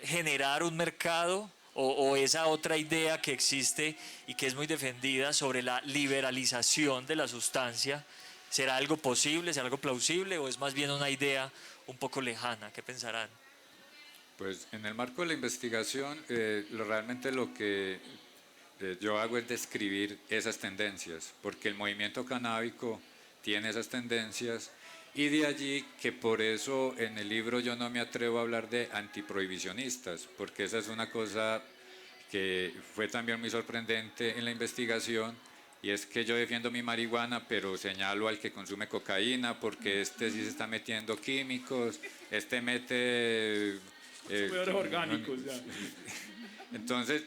generar un mercado o esa otra idea que existe y que es muy defendida sobre la liberalización de la sustancia? ¿Será algo posible, será algo plausible o es más bien una idea un poco lejana? ¿Qué pensarán? Pues en el marco de la investigación, realmente lo que yo hago es describir esas tendencias, porque el movimiento canábico tiene esas tendencias, y de allí que por eso en el libro yo no me atrevo a hablar de antiprohibicionistas, porque esa es una cosa que fue también muy sorprendente en la investigación, y es que yo defiendo mi marihuana, pero señalo al que consume cocaína, porque este sí se está metiendo químicos, este mete... Peores orgánicos, ya. Entonces,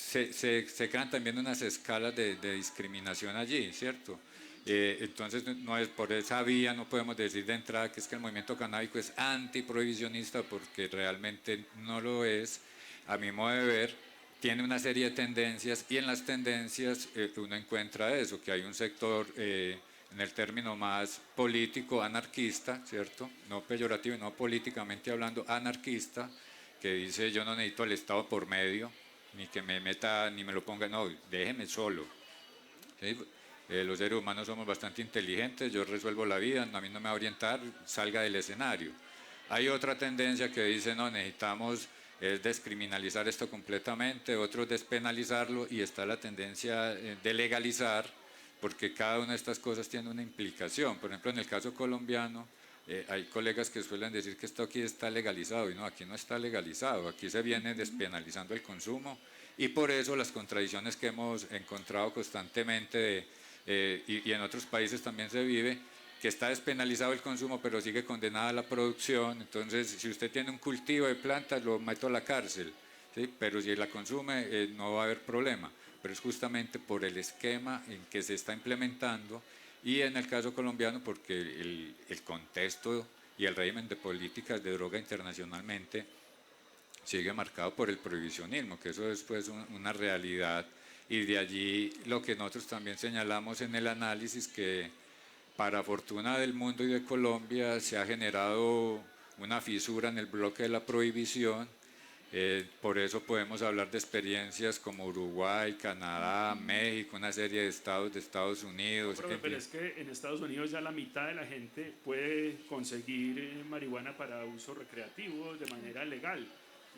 se crean también unas escalas de discriminación allí, ¿cierto? Entonces, no es por esa vía, no podemos decir de entrada que es que el movimiento canábico es antiprohibicionista, porque realmente no lo es. A mi modo de ver, tiene una serie de tendencias, y en las tendencias uno encuentra eso, que hay un sector, en el término más político, anarquista, ¿cierto? No peyorativo, no políticamente hablando, anarquista, que dice yo no necesito al Estado por medio, ni que me meta, ni me lo ponga, no, déjeme solo. ¿Sí? Los seres humanos somos bastante inteligentes, yo resuelvo la vida, a mí no me va a orientar, salga del escenario. Hay otra tendencia que dice, no, necesitamos es descriminalizar esto completamente, otros despenalizarlo y está la tendencia de legalizar, porque cada una de estas cosas tiene una implicación. Por ejemplo, en el caso colombiano, hay colegas que suelen decir que esto aquí está legalizado y no, aquí no está legalizado, aquí se viene despenalizando el consumo y por eso las contradicciones que hemos encontrado constantemente y en otros países también se vive, que está despenalizado el consumo pero sigue condenada la producción. Entonces si usted tiene un cultivo de plantas lo meto a la cárcel, ¿sí? Pero si la consume no va a haber problema, pero es justamente por el esquema en que se está implementando y en el caso colombiano porque el contexto y el régimen de políticas de droga internacionalmente sigue marcado por el prohibicionismo, que eso es pues una realidad, y de allí lo que nosotros también señalamos en el análisis, que para fortuna del mundo y de Colombia se ha generado una fisura en el bloque de la prohibición. Por eso podemos hablar de experiencias como Uruguay, Canadá, México, una serie de estados de Estados Unidos. Profe, pero es que en Estados Unidos ya la mitad de la gente puede conseguir marihuana para uso recreativo de manera legal.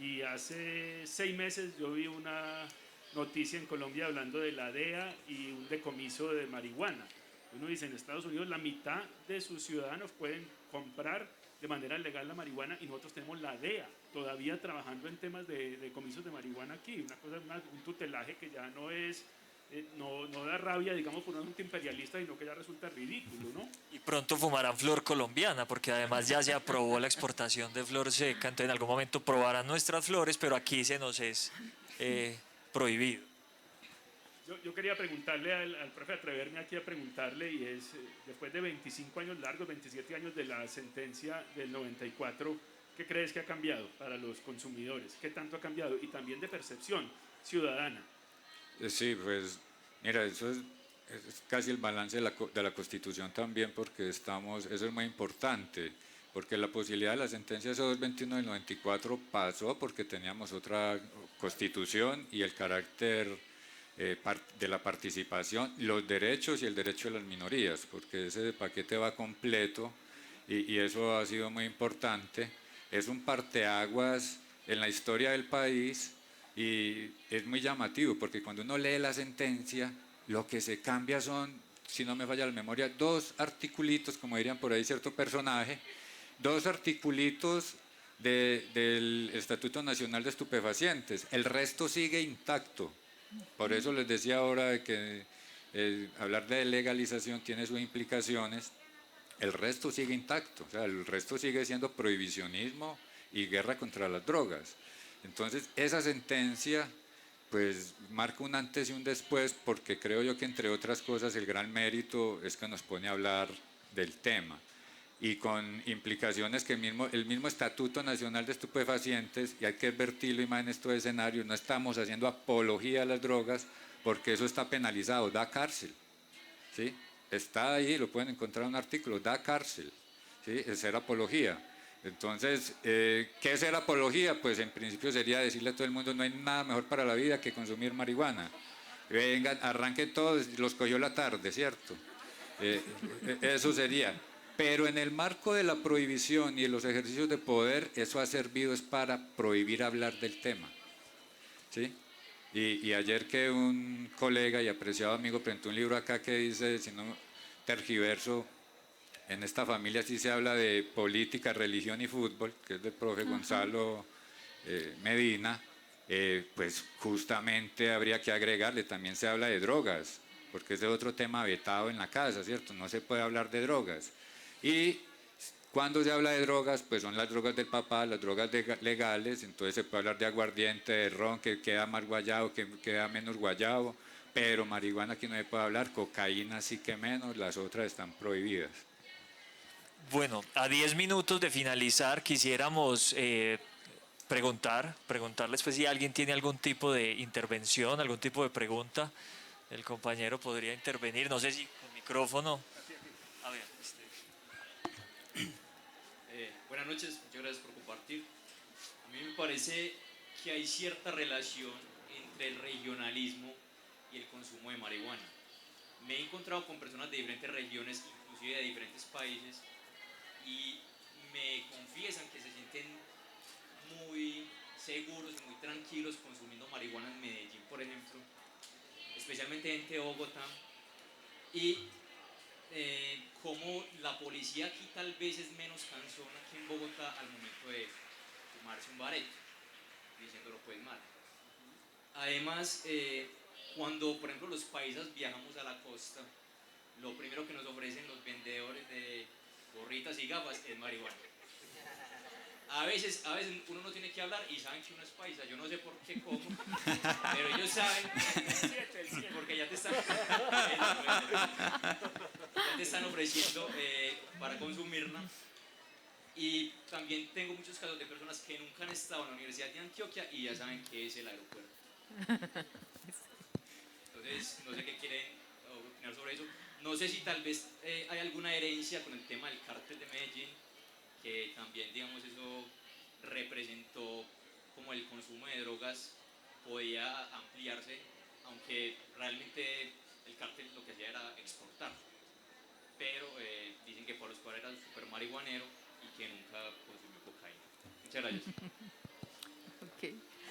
Y hace 6 meses yo vi una noticia en Colombia hablando de la DEA y un decomiso de marihuana. Uno dice, en Estados Unidos la mitad de sus ciudadanos pueden comprar de manera legal la marihuana y nosotros tenemos la DEA todavía trabajando en temas de decomisos de marihuana aquí. Una cosa, un tutelaje que ya no es, no da rabia, digamos, por un asunto imperialista, sino que ya resulta ridículo, ¿no? Y pronto fumarán flor colombiana, porque además ya se aprobó la exportación de flor seca, entonces en algún momento probarán nuestras flores, pero aquí se nos es prohibido. Yo quería preguntarle al profe, atreverme aquí a preguntarle, y es, después de 25 años largos, 27 años de la sentencia del 94, ¿qué crees que ha cambiado para los consumidores? ¿Qué tanto ha cambiado? Y también de percepción ciudadana. Sí, pues mira, es casi el balance de la Constitución también, porque eso es muy importante, porque la posibilidad de la sentencia C221 del 94 pasó porque teníamos otra Constitución y el carácter de la participación, los derechos y el derecho de las minorías, porque ese paquete va completo y eso ha sido muy importante. Es un parteaguas en la historia del país y es muy llamativo porque cuando uno lee la sentencia, lo que se cambia son, si no me falla la memoria, 2 articulitos, como dirían por ahí cierto personaje, 2 articulitos del Estatuto Nacional de Estupefacientes. El resto sigue intacto. Por eso les decía ahora de que hablar de legalización tiene sus implicaciones. El resto sigue intacto, o sea, el resto sigue siendo prohibicionismo y guerra contra las drogas. Entonces, esa sentencia pues marca un antes y un después, porque creo yo que entre otras cosas el gran mérito es que nos pone a hablar del tema y con implicaciones que el mismo Estatuto Nacional de Estupefacientes, y hay que advertirlo y más en estos escenarios, no estamos haciendo apología a las drogas porque eso está penalizado, da cárcel, ¿sí? Está ahí, lo pueden encontrar en un artículo, da cárcel, ¿sí? Es ser apología. Entonces, ¿qué es ser apología? Pues en principio sería decirle a todo el mundo no hay nada mejor para la vida que consumir marihuana. Vengan, arranquen todos, los cogió la tarde, ¿cierto? Eso sería. Pero en el marco de la prohibición y de los ejercicios de poder, eso ha servido es para prohibir hablar del tema, ¿sí? Y ayer que un colega y apreciado amigo presentó un libro acá que dice, si no tergiverso, en esta familia sí se habla de política, religión y fútbol, que es del profe Gonzalo Medina, pues justamente habría que agregarle, también se habla de drogas, porque ese es otro tema vetado en la casa, ¿cierto? No se puede hablar de drogas. Y cuando se habla de drogas, pues son las drogas del papá, las drogas legales, entonces se puede hablar de aguardiente, de ron, que queda más guayabo, que queda menos guayabo, pero marihuana aquí no se puede hablar, cocaína sí que menos, las otras están prohibidas. Bueno, a 10 minutos de finalizar quisiéramos preguntarles pues, si alguien tiene algún tipo de intervención, algún tipo de pregunta. El compañero podría intervenir, no sé si con micrófono. A ver, buenas noches, muchas gracias por compartir. A mí me parece que hay cierta relación entre el regionalismo y el consumo de marihuana. Me he encontrado con personas de diferentes regiones, inclusive de diferentes países, y me confiesan que se sienten muy seguros y muy tranquilos consumiendo marihuana en Medellín, por ejemplo, especialmente gente de Bogotá, y cómo la policía aquí tal vez es menos cansona que en Bogotá al momento de fumarse un bareto, diciéndolo pues mal. Además, cuando por ejemplo los paisas viajamos a la costa, lo primero que nos ofrecen los vendedores de gorritas y gafas es marihuana. A veces uno no tiene que hablar y saben que uno es paisa, yo no sé por qué, cómo, pero ellos saben, porque ya te están ofreciendo para consumirla. Y también tengo muchos casos de personas que nunca han estado en la Universidad de Antioquia y ya saben qué es el aeropuerto. Entonces, no sé qué quieren opinar sobre eso. No sé si tal vez hay alguna herencia con el tema del cártel de Medellín, que también, digamos, eso representó como el consumo de drogas podía ampliarse, aunque realmente el cártel lo que hacía era exportar. Pero dicen que Pablo Escobar era súper marihuanero y que nunca consumió cocaína. Muchas gracias. Ok.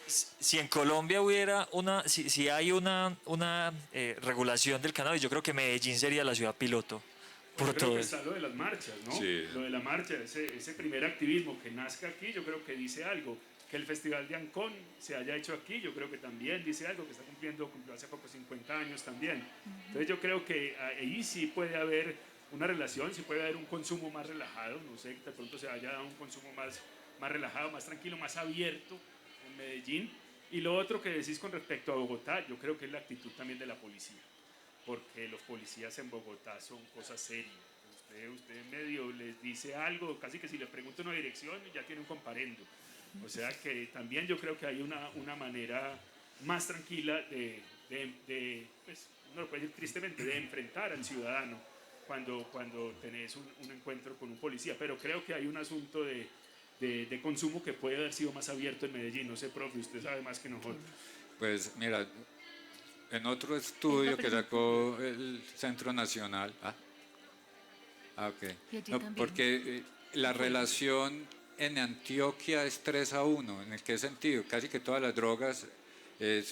Si en Colombia hubiera si hay una regulación del cannabis, yo creo que Medellín sería la ciudad piloto por Yo creo todo que eso. está lo de las marchas, ¿no? Sí. Lo de la marcha, ese primer activismo que nazca aquí, yo creo que dice algo. Que el Festival de Ancón se haya hecho aquí, yo creo que también dice algo, que cumplió hace poco 50 años también. Entonces yo creo que ahí sí puede haber una relación, sí puede haber un consumo más relajado, no sé, de pronto se haya dado un consumo más relajado, más tranquilo, más abierto en Medellín. Y lo otro que decís con respecto a Bogotá, yo creo que es la actitud también de la policía, porque los policías en Bogotá son cosas serias. Usted medio les dice algo, casi que si le pregunta una dirección ya tiene un comparendo. O sea que también yo creo que hay una manera más tranquila pues, uno lo puede decir tristemente, de enfrentar al ciudadano cuando tenés un encuentro con un policía. Pero creo que hay un asunto de consumo que puede haber sido más abierto en Medellín. No sé, profe, usted sabe más que nosotros. Pues mira, en otro estudio que sacó el Centro Nacional, ok, Y allí no, también. porque la relación en Antioquia es 3-1. ¿En qué sentido? Casi que todas las drogas,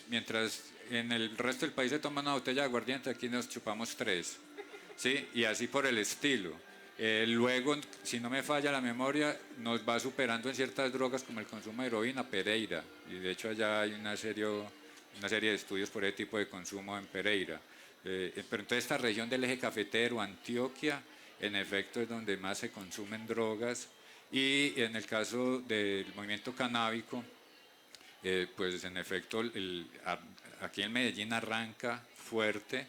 mientras en el resto del país se toma una botella de aguardiente, aquí nos chupamos 3, ¿sí? Y así por el estilo. Luego, si no me falla la memoria, nos va superando en ciertas drogas como el consumo de heroína, Pereira. Y de hecho allá hay una serie de estudios por ese tipo de consumo en Pereira. Pero entonces esta región del eje cafetero, Antioquia, en efecto es donde más se consumen drogas. Y en el caso del movimiento canábico, pues en efecto aquí en Medellín arranca fuerte,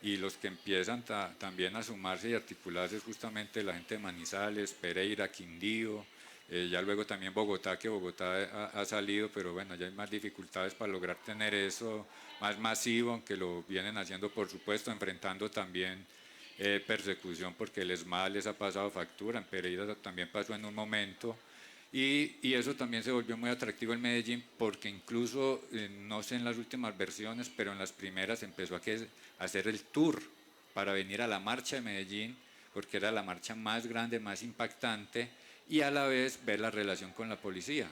y los que empiezan también a sumarse y articularse es justamente la gente de Manizales, Pereira, Quindío, ya luego también Bogotá, que Bogotá ha salido, pero bueno, ya hay más dificultades para lograr tener eso más masivo, aunque lo vienen haciendo por supuesto, enfrentando también persecución porque el ESMAD les ha pasado factura, en Pereira también pasó en un momento. Y eso también se volvió muy atractivo en Medellín porque incluso, no sé en las últimas versiones, pero en las primeras empezó a hacer el tour para venir a la marcha de Medellín, porque era la marcha más grande, más impactante, y a la vez ver la relación con la policía.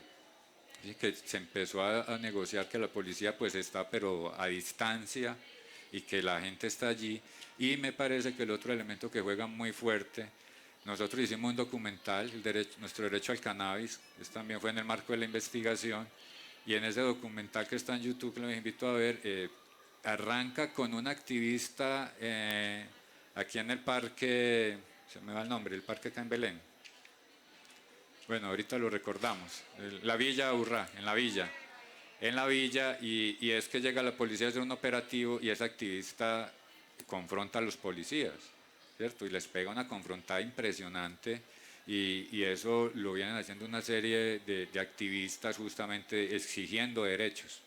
Así que se empezó a negociar que la policía pues está pero a distancia y que la gente está allí. Y me parece que el otro elemento que juega muy fuerte, nosotros hicimos un documental, nuestro derecho al cannabis, también fue en el marco de la investigación, y en ese documental que está en YouTube, que los invito a ver, arranca con un activista aquí en el parque, se me va el nombre, el parque acá en Belén. Bueno, ahorita lo recordamos, la Villa Urrá, en la villa, y es que llega la policía a hacer un operativo y ese activista confronta a los policías, ¿cierto? Y les pega una confrontada impresionante, y eso lo vienen haciendo una serie de activistas justamente exigiendo derechos.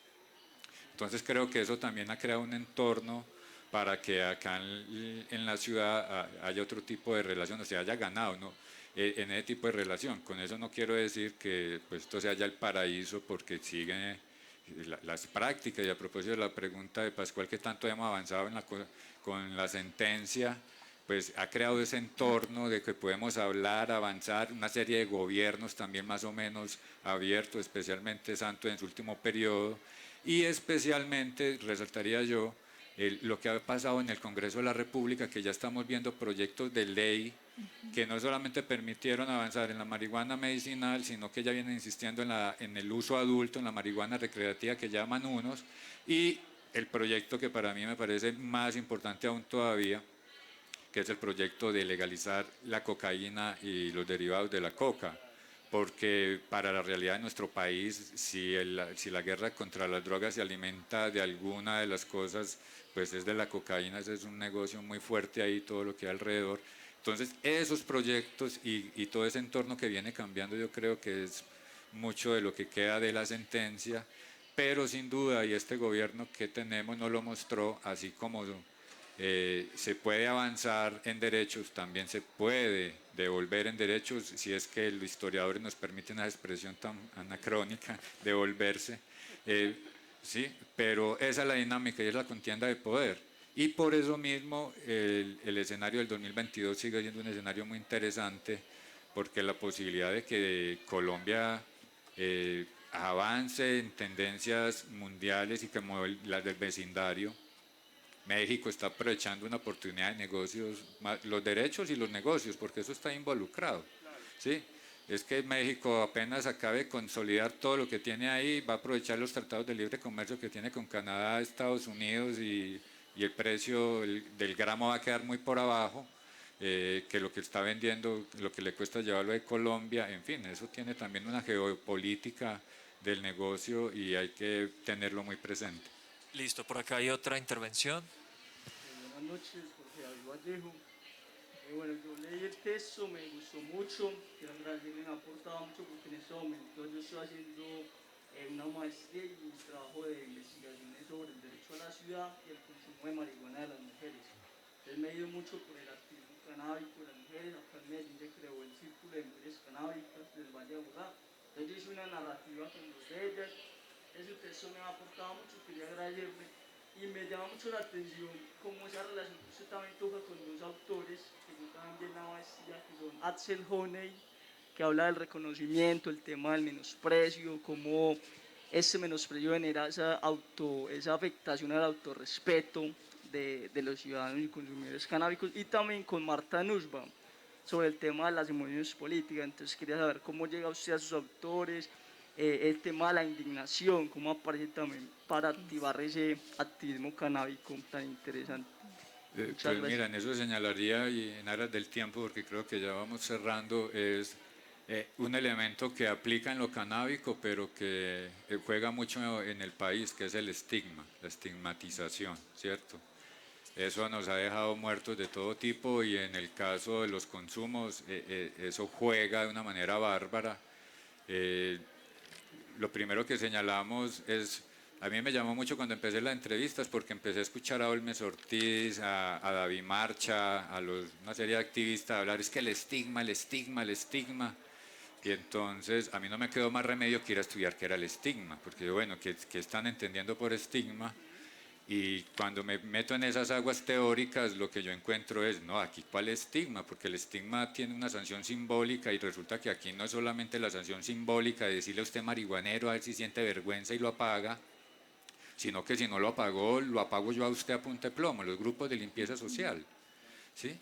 Entonces creo que eso también ha creado un entorno para que acá en la ciudad haya otro tipo de relación, o sea, haya ganado, ¿no? En ese tipo de relación. Con eso no quiero decir que pues, esto sea ya el paraíso, porque sigue las prácticas. Y a propósito de la pregunta de Pascual, que tanto hemos avanzado con la sentencia, pues ha creado ese entorno de que podemos hablar, avanzar, una serie de gobiernos también más o menos abiertos, especialmente Santos en su último periodo, y especialmente, resaltaría yo, lo que ha pasado en el Congreso de la República, que ya estamos viendo proyectos de ley que no solamente permitieron avanzar en la marihuana medicinal, sino que ya vienen insistiendo en el uso adulto, en la marihuana recreativa que llaman unos, y el proyecto que para mí me parece más importante aún todavía, que es el proyecto de legalizar la cocaína y los derivados de la coca, porque para la realidad de nuestro país, si la guerra contra las drogas se alimenta de alguna de las cosas, pues es de la cocaína, ese es un negocio muy fuerte ahí, todo lo que hay alrededor. Entonces, esos proyectos y todo ese entorno que viene cambiando, yo creo que es mucho de lo que queda de la sentencia, pero sin duda, y este gobierno que tenemos nos lo mostró, así como se puede avanzar en derechos, también se puede devolver en derechos, si es que los historiadores nos permiten una expresión tan anacrónica, devolverse. Sí, pero esa es la dinámica y es la contienda de poder. Y por eso mismo el escenario del 2022 sigue siendo un escenario muy interesante, porque la posibilidad de que Colombia avance en tendencias mundiales y como las del vecindario, México está aprovechando una oportunidad de negocios, los derechos y los negocios, porque eso está involucrado. ¿Sí? Es que México apenas acabe de consolidar todo lo que tiene ahí, va a aprovechar los tratados de libre comercio que tiene con Canadá, Estados Unidos y el precio del gramo va a quedar muy por abajo, que lo que está vendiendo, lo que le cuesta llevarlo de Colombia, en fin, eso tiene también una geopolítica del negocio y hay que tenerlo muy presente. Listo, por acá hay otra intervención. Buenas noches, Jorge David Vallejo. Bueno, yo leí el texto, me gustó mucho, quiero agradecerle, me ha aportado mucho porque en este momento yo estoy haciendo una maestría y un trabajo de investigaciones sobre el derecho a la ciudad y el consumo de marihuana de las mujeres. Entonces me he ido mucho por el activismo canábico de las mujeres, acá en Medellín se creó el Círculo de Mujeres Canábicas del Valle de Aburrá. Entonces yo hice una narrativa con dos de ellas, ese texto me ha aportado mucho, quería agradecerle. Y me llama mucho la atención cómo esa relación que usted también toca con dos autores que yo también la maestría, que son Axel Honey, que habla del reconocimiento, el tema del menosprecio, cómo ese menosprecio genera esa afectación al autorrespeto de los ciudadanos y consumidores canábicos, y también con Marta Nussbaum sobre el tema de las emociones políticas. Entonces quería saber cómo llega usted a sus autores, el tema de la indignación, cómo aparece también para activar ese activismo canábico tan interesante. Pues mira, en eso señalaría, y en aras del tiempo, porque creo que ya vamos cerrando, es un elemento que aplica en lo canábico, pero que juega mucho en el país, que es el estigma, la estigmatización, ¿cierto? Eso nos ha dejado muertos de todo tipo y en el caso de los consumos, eso juega de una manera bárbara. Lo primero que señalamos es, a mí me llamó mucho cuando empecé las entrevistas porque empecé a escuchar a Olmes Ortiz, a David Marcha, una serie de activistas hablar, es que el estigma, el estigma, el estigma. Y entonces a mí no me quedó más remedio que ir a estudiar qué era el estigma, porque bueno, ¿qué están entendiendo por estigma? Y cuando me meto en esas aguas teóricas, lo que yo encuentro es, no, aquí cuál estigma, porque el estigma tiene una sanción simbólica y resulta que aquí no es solamente la sanción simbólica de decirle a usted marihuanero a ver si siente vergüenza y lo apaga, sino que si no lo apagó, lo apago yo a usted a punta de plomo, los grupos de limpieza social, ¿sí?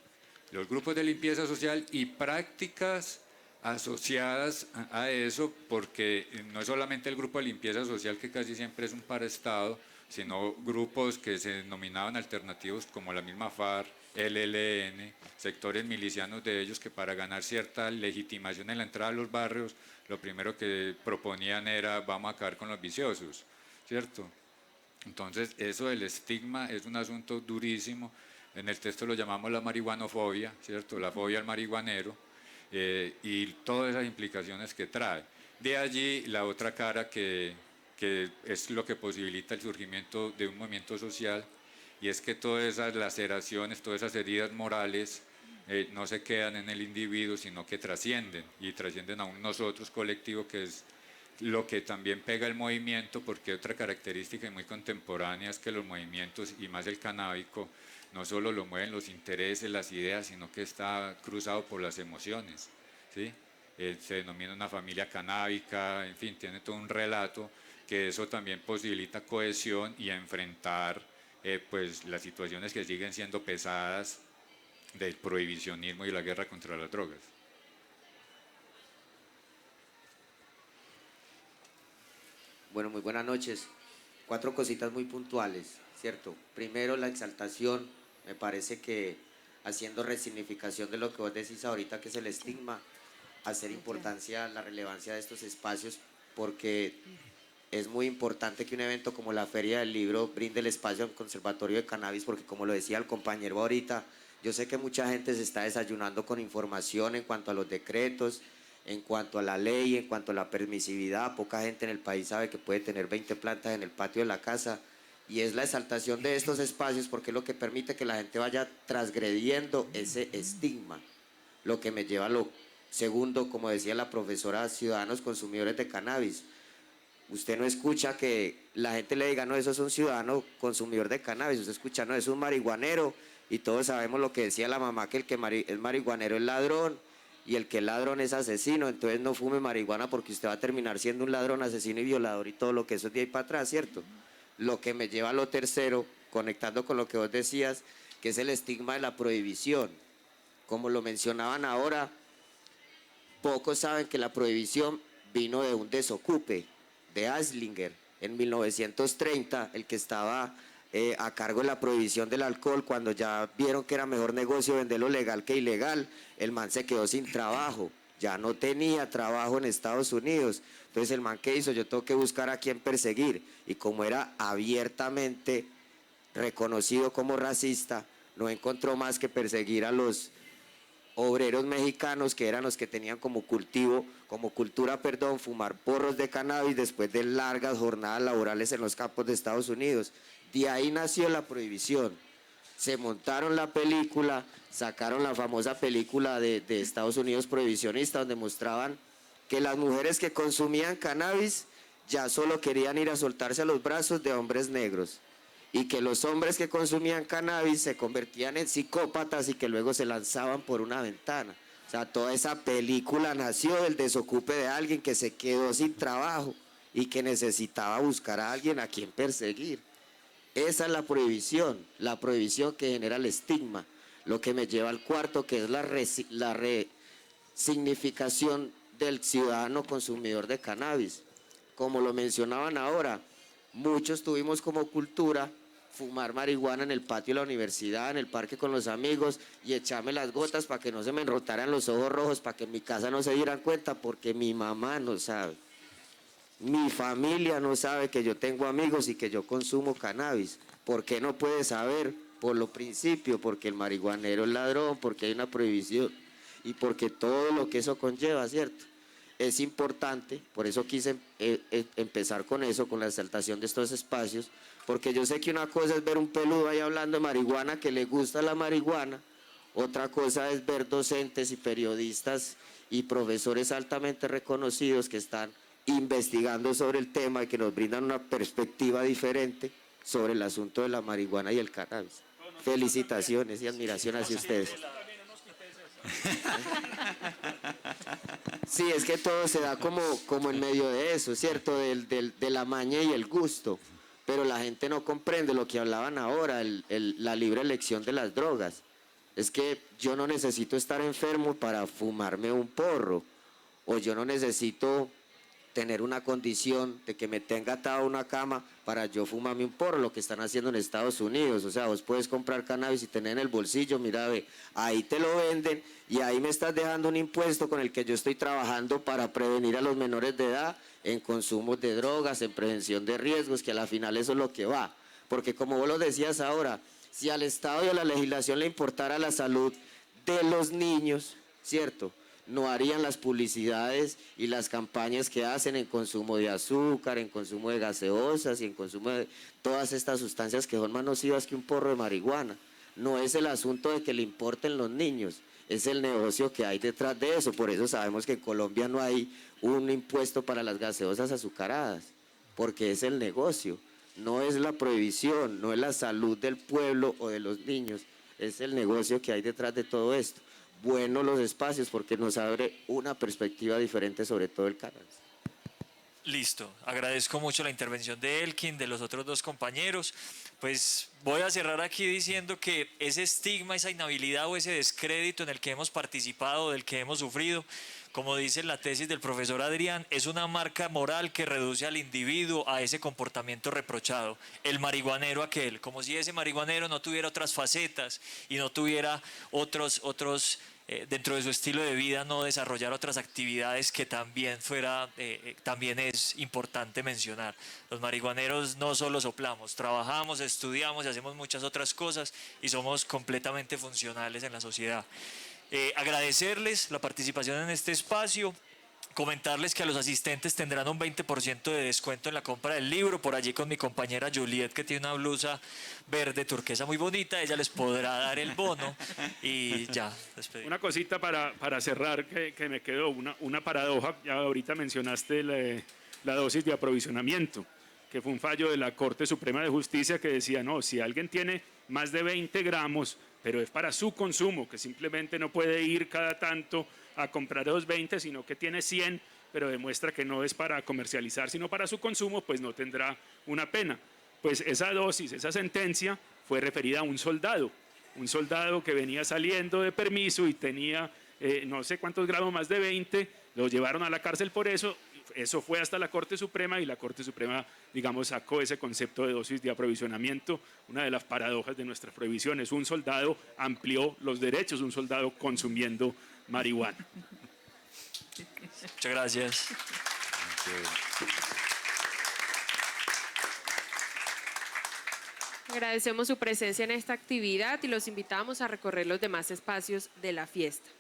Los grupos de limpieza social y prácticas asociadas a eso, porque no es solamente el grupo de limpieza social que casi siempre es un paraestado, sino grupos que se denominaban alternativos como la misma FARC, el ELN, sectores milicianos de ellos que para ganar cierta legitimación en la entrada a los barrios, lo primero que proponían era vamos a acabar con los viciosos, ¿cierto? Entonces eso del estigma es un asunto durísimo, en el texto lo llamamos la marihuanofobia, ¿cierto? La fobia al marihuanero, y todas esas implicaciones que trae. De allí la otra cara que es lo que posibilita el surgimiento de un movimiento social, y es que todas esas laceraciones, todas esas heridas morales no se quedan en el individuo, sino que trascienden, y trascienden a un nosotros colectivo que lo que también pega el movimiento, porque otra característica muy contemporánea es que los movimientos, y más el canábico, no solo lo mueven los intereses, las ideas, sino que está cruzado por las emociones, ¿sí? Se denomina una familia canábica, en fin, tiene todo un relato que eso también posibilita cohesión y enfrentar pues las situaciones que siguen siendo pesadas del prohibicionismo y la guerra contra las drogas. Bueno, muy buenas noches. 4 cositas muy puntuales, ¿cierto? Primero, la exaltación. Me parece que haciendo resignificación de lo que vos decís ahorita, que es el estigma, hacer importancia, la relevancia de estos espacios, porque es muy importante que un evento como la Feria del Libro brinde el espacio al Conservatorio de Cannabis, porque como lo decía el compañero ahorita, yo sé que mucha gente se está desayunando con información en cuanto a los decretos, en cuanto a la ley, en cuanto a la permisividad. Poca gente en el país sabe que puede tener 20 plantas en el patio de la casa, y es la exaltación de estos espacios porque es lo que permite que la gente vaya transgrediendo ese estigma. Lo que me lleva a lo segundo, como decía la profesora, ciudadanos consumidores de cannabis. Usted no escucha que la gente le diga, no, eso es un ciudadano consumidor de cannabis. Usted escucha, no, es un marihuanero, y todos sabemos lo que decía la mamá, que el que es marihuanero es ladrón, y el que es ladrón es asesino. Entonces no fume marihuana porque usted va a terminar siendo un ladrón, asesino y violador y todo lo que eso es de ahí para atrás, ¿cierto? Lo que me lleva a lo tercero, conectando con lo que vos decías, que es el estigma de la prohibición. Como lo mencionaban ahora, pocos saben que la prohibición vino de un desocupe de Anslinger en 1930, el que estaba a cargo de la prohibición del alcohol. Cuando ya vieron que era mejor negocio venderlo legal que ilegal, el man se quedó sin trabajo, ya no tenía trabajo en Estados Unidos. Entonces el man, ¿qué hizo? Yo tengo que buscar a quién perseguir, y como era abiertamente reconocido como racista, no encontró más que perseguir a los obreros mexicanos, que eran los que tenían como cultura, fumar porros de cannabis después de largas jornadas laborales en los campos de Estados Unidos. De ahí nació la prohibición. Se montaron la película, sacaron la famosa película de Estados Unidos prohibicionista, donde mostraban que las mujeres que consumían cannabis ya solo querían ir a soltarse a los brazos de hombres negros, y que los hombres que consumían cannabis se convertían en psicópatas y que luego se lanzaban por una ventana. O sea, toda esa película nació del desocupe de alguien que se quedó sin trabajo y que necesitaba buscar a alguien a quien perseguir. Esa es la prohibición que genera el estigma. Lo que me lleva al cuarto, que es la resignificación del ciudadano consumidor de cannabis. Como lo mencionaban ahora, muchos tuvimos como cultura fumar marihuana en el patio de la universidad, en el parque con los amigos, y echarme las gotas para que no se me enrotaran los ojos rojos, para que en mi casa no se dieran cuenta, porque mi mamá no sabe, mi familia no sabe que yo tengo amigos y que yo consumo cannabis. ¿Por qué no puede saber? Por lo principio, porque el marihuanero es ladrón, porque hay una prohibición y porque todo lo que eso conlleva, ¿cierto? Es importante, por eso quise empezar con eso, con la exaltación de estos espacios, porque yo sé que una cosa es ver un peludo ahí hablando de marihuana, que le gusta la marihuana, otra cosa es ver docentes y periodistas y profesores altamente reconocidos que están investigando sobre el tema y que nos brindan una perspectiva diferente sobre el asunto de la marihuana y el cannabis. Felicitaciones y admiración hacia ustedes. Sí, es que todo se da como en medio de eso, ¿cierto? De la maña y el gusto, pero la gente no comprende lo que hablaban ahora, la libre elección de las drogas. Es que yo no necesito estar enfermo para fumarme un porro, o yo no necesito tener una condición de que me tenga atado a una cama para yo fumarme un porro, lo que están haciendo en Estados Unidos. O sea, vos puedes comprar cannabis y tener en el bolsillo, mira, ve, ahí te lo venden y ahí me estás dejando un impuesto con el que yo estoy trabajando para prevenir a los menores de edad en consumo de drogas, en prevención de riesgos, que a la final eso es lo que va. Porque como vos lo decías ahora, si al Estado y a la legislación le importara la salud de los niños, ¿cierto?, no harían las publicidades y las campañas que hacen en consumo de azúcar, en consumo de gaseosas y en consumo de todas estas sustancias que son más nocivas que un porro de marihuana. No es el asunto de que le importen los niños, es el negocio que hay detrás de eso. Por eso sabemos que en Colombia no hay un impuesto para las gaseosas azucaradas, porque es el negocio, no es la prohibición, no es la salud del pueblo o de los niños, es el negocio que hay detrás de todo esto. Bueno los espacios porque nos abre una perspectiva diferente sobre todo el cannabis. Listo, agradezco mucho la intervención de Elkin, de los otros dos compañeros. Pues voy a cerrar aquí diciendo que ese estigma, esa inhabilidad o ese descrédito en el que hemos participado, del que hemos sufrido, como dice la tesis del profesor Adrián, es una marca moral que reduce al individuo a ese comportamiento reprochado. El marihuanero aquel, como si ese marihuanero no tuviera otras facetas y no tuviera otros dentro de su estilo de vida, no desarrollar otras actividades que también también es importante mencionar. Los marihuaneros no solo soplamos, trabajamos, estudiamos y hacemos muchas otras cosas y somos completamente funcionales en la sociedad. Agradecerles la participación en este espacio, comentarles que a los asistentes tendrán un 20% de descuento en la compra del libro, por allí con mi compañera Juliet, que tiene una blusa verde turquesa muy bonita, ella les podrá dar el bono y ya, despedimos. Una cosita para cerrar que me quedó, una paradoja, ya ahorita mencionaste la dosis de aprovisionamiento, que fue un fallo de la Corte Suprema de Justicia que decía, no, si alguien tiene más de 20 gramos, pero es para su consumo, que simplemente no puede ir cada tanto a comprar los 20, sino que tiene 100, pero demuestra que no es para comercializar, sino para su consumo, pues no tendrá una pena. Pues esa dosis, esa sentencia fue referida a un soldado que venía saliendo de permiso y tenía no sé cuántos gramos más de 20, lo llevaron a la cárcel por eso. Eso fue hasta la Corte Suprema y la Corte Suprema, digamos, sacó ese concepto de dosis de aprovisionamiento. Una de las paradojas de nuestras prohibiciones, un soldado amplió los derechos, un soldado consumiendo marihuana. Muchas gracias. Agradecemos su presencia en esta actividad y los invitamos a recorrer los demás espacios de la fiesta.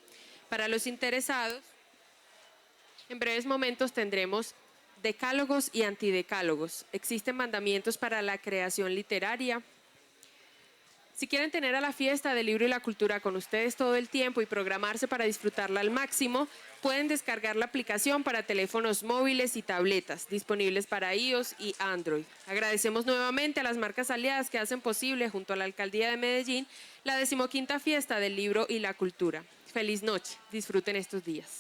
Para los interesados, en breves momentos tendremos decálogos y antidecálogos. Existen mandamientos para la creación literaria. Si quieren tener a la fiesta del libro y la cultura con ustedes todo el tiempo y programarse para disfrutarla al máximo, pueden descargar la aplicación para teléfonos móviles y tabletas, disponibles para iOS y Android. Agradecemos nuevamente a las marcas aliadas que hacen posible, junto a la Alcaldía de Medellín, la 15ª Fiesta del Libro y la Cultura. Feliz noche. Disfruten estos días.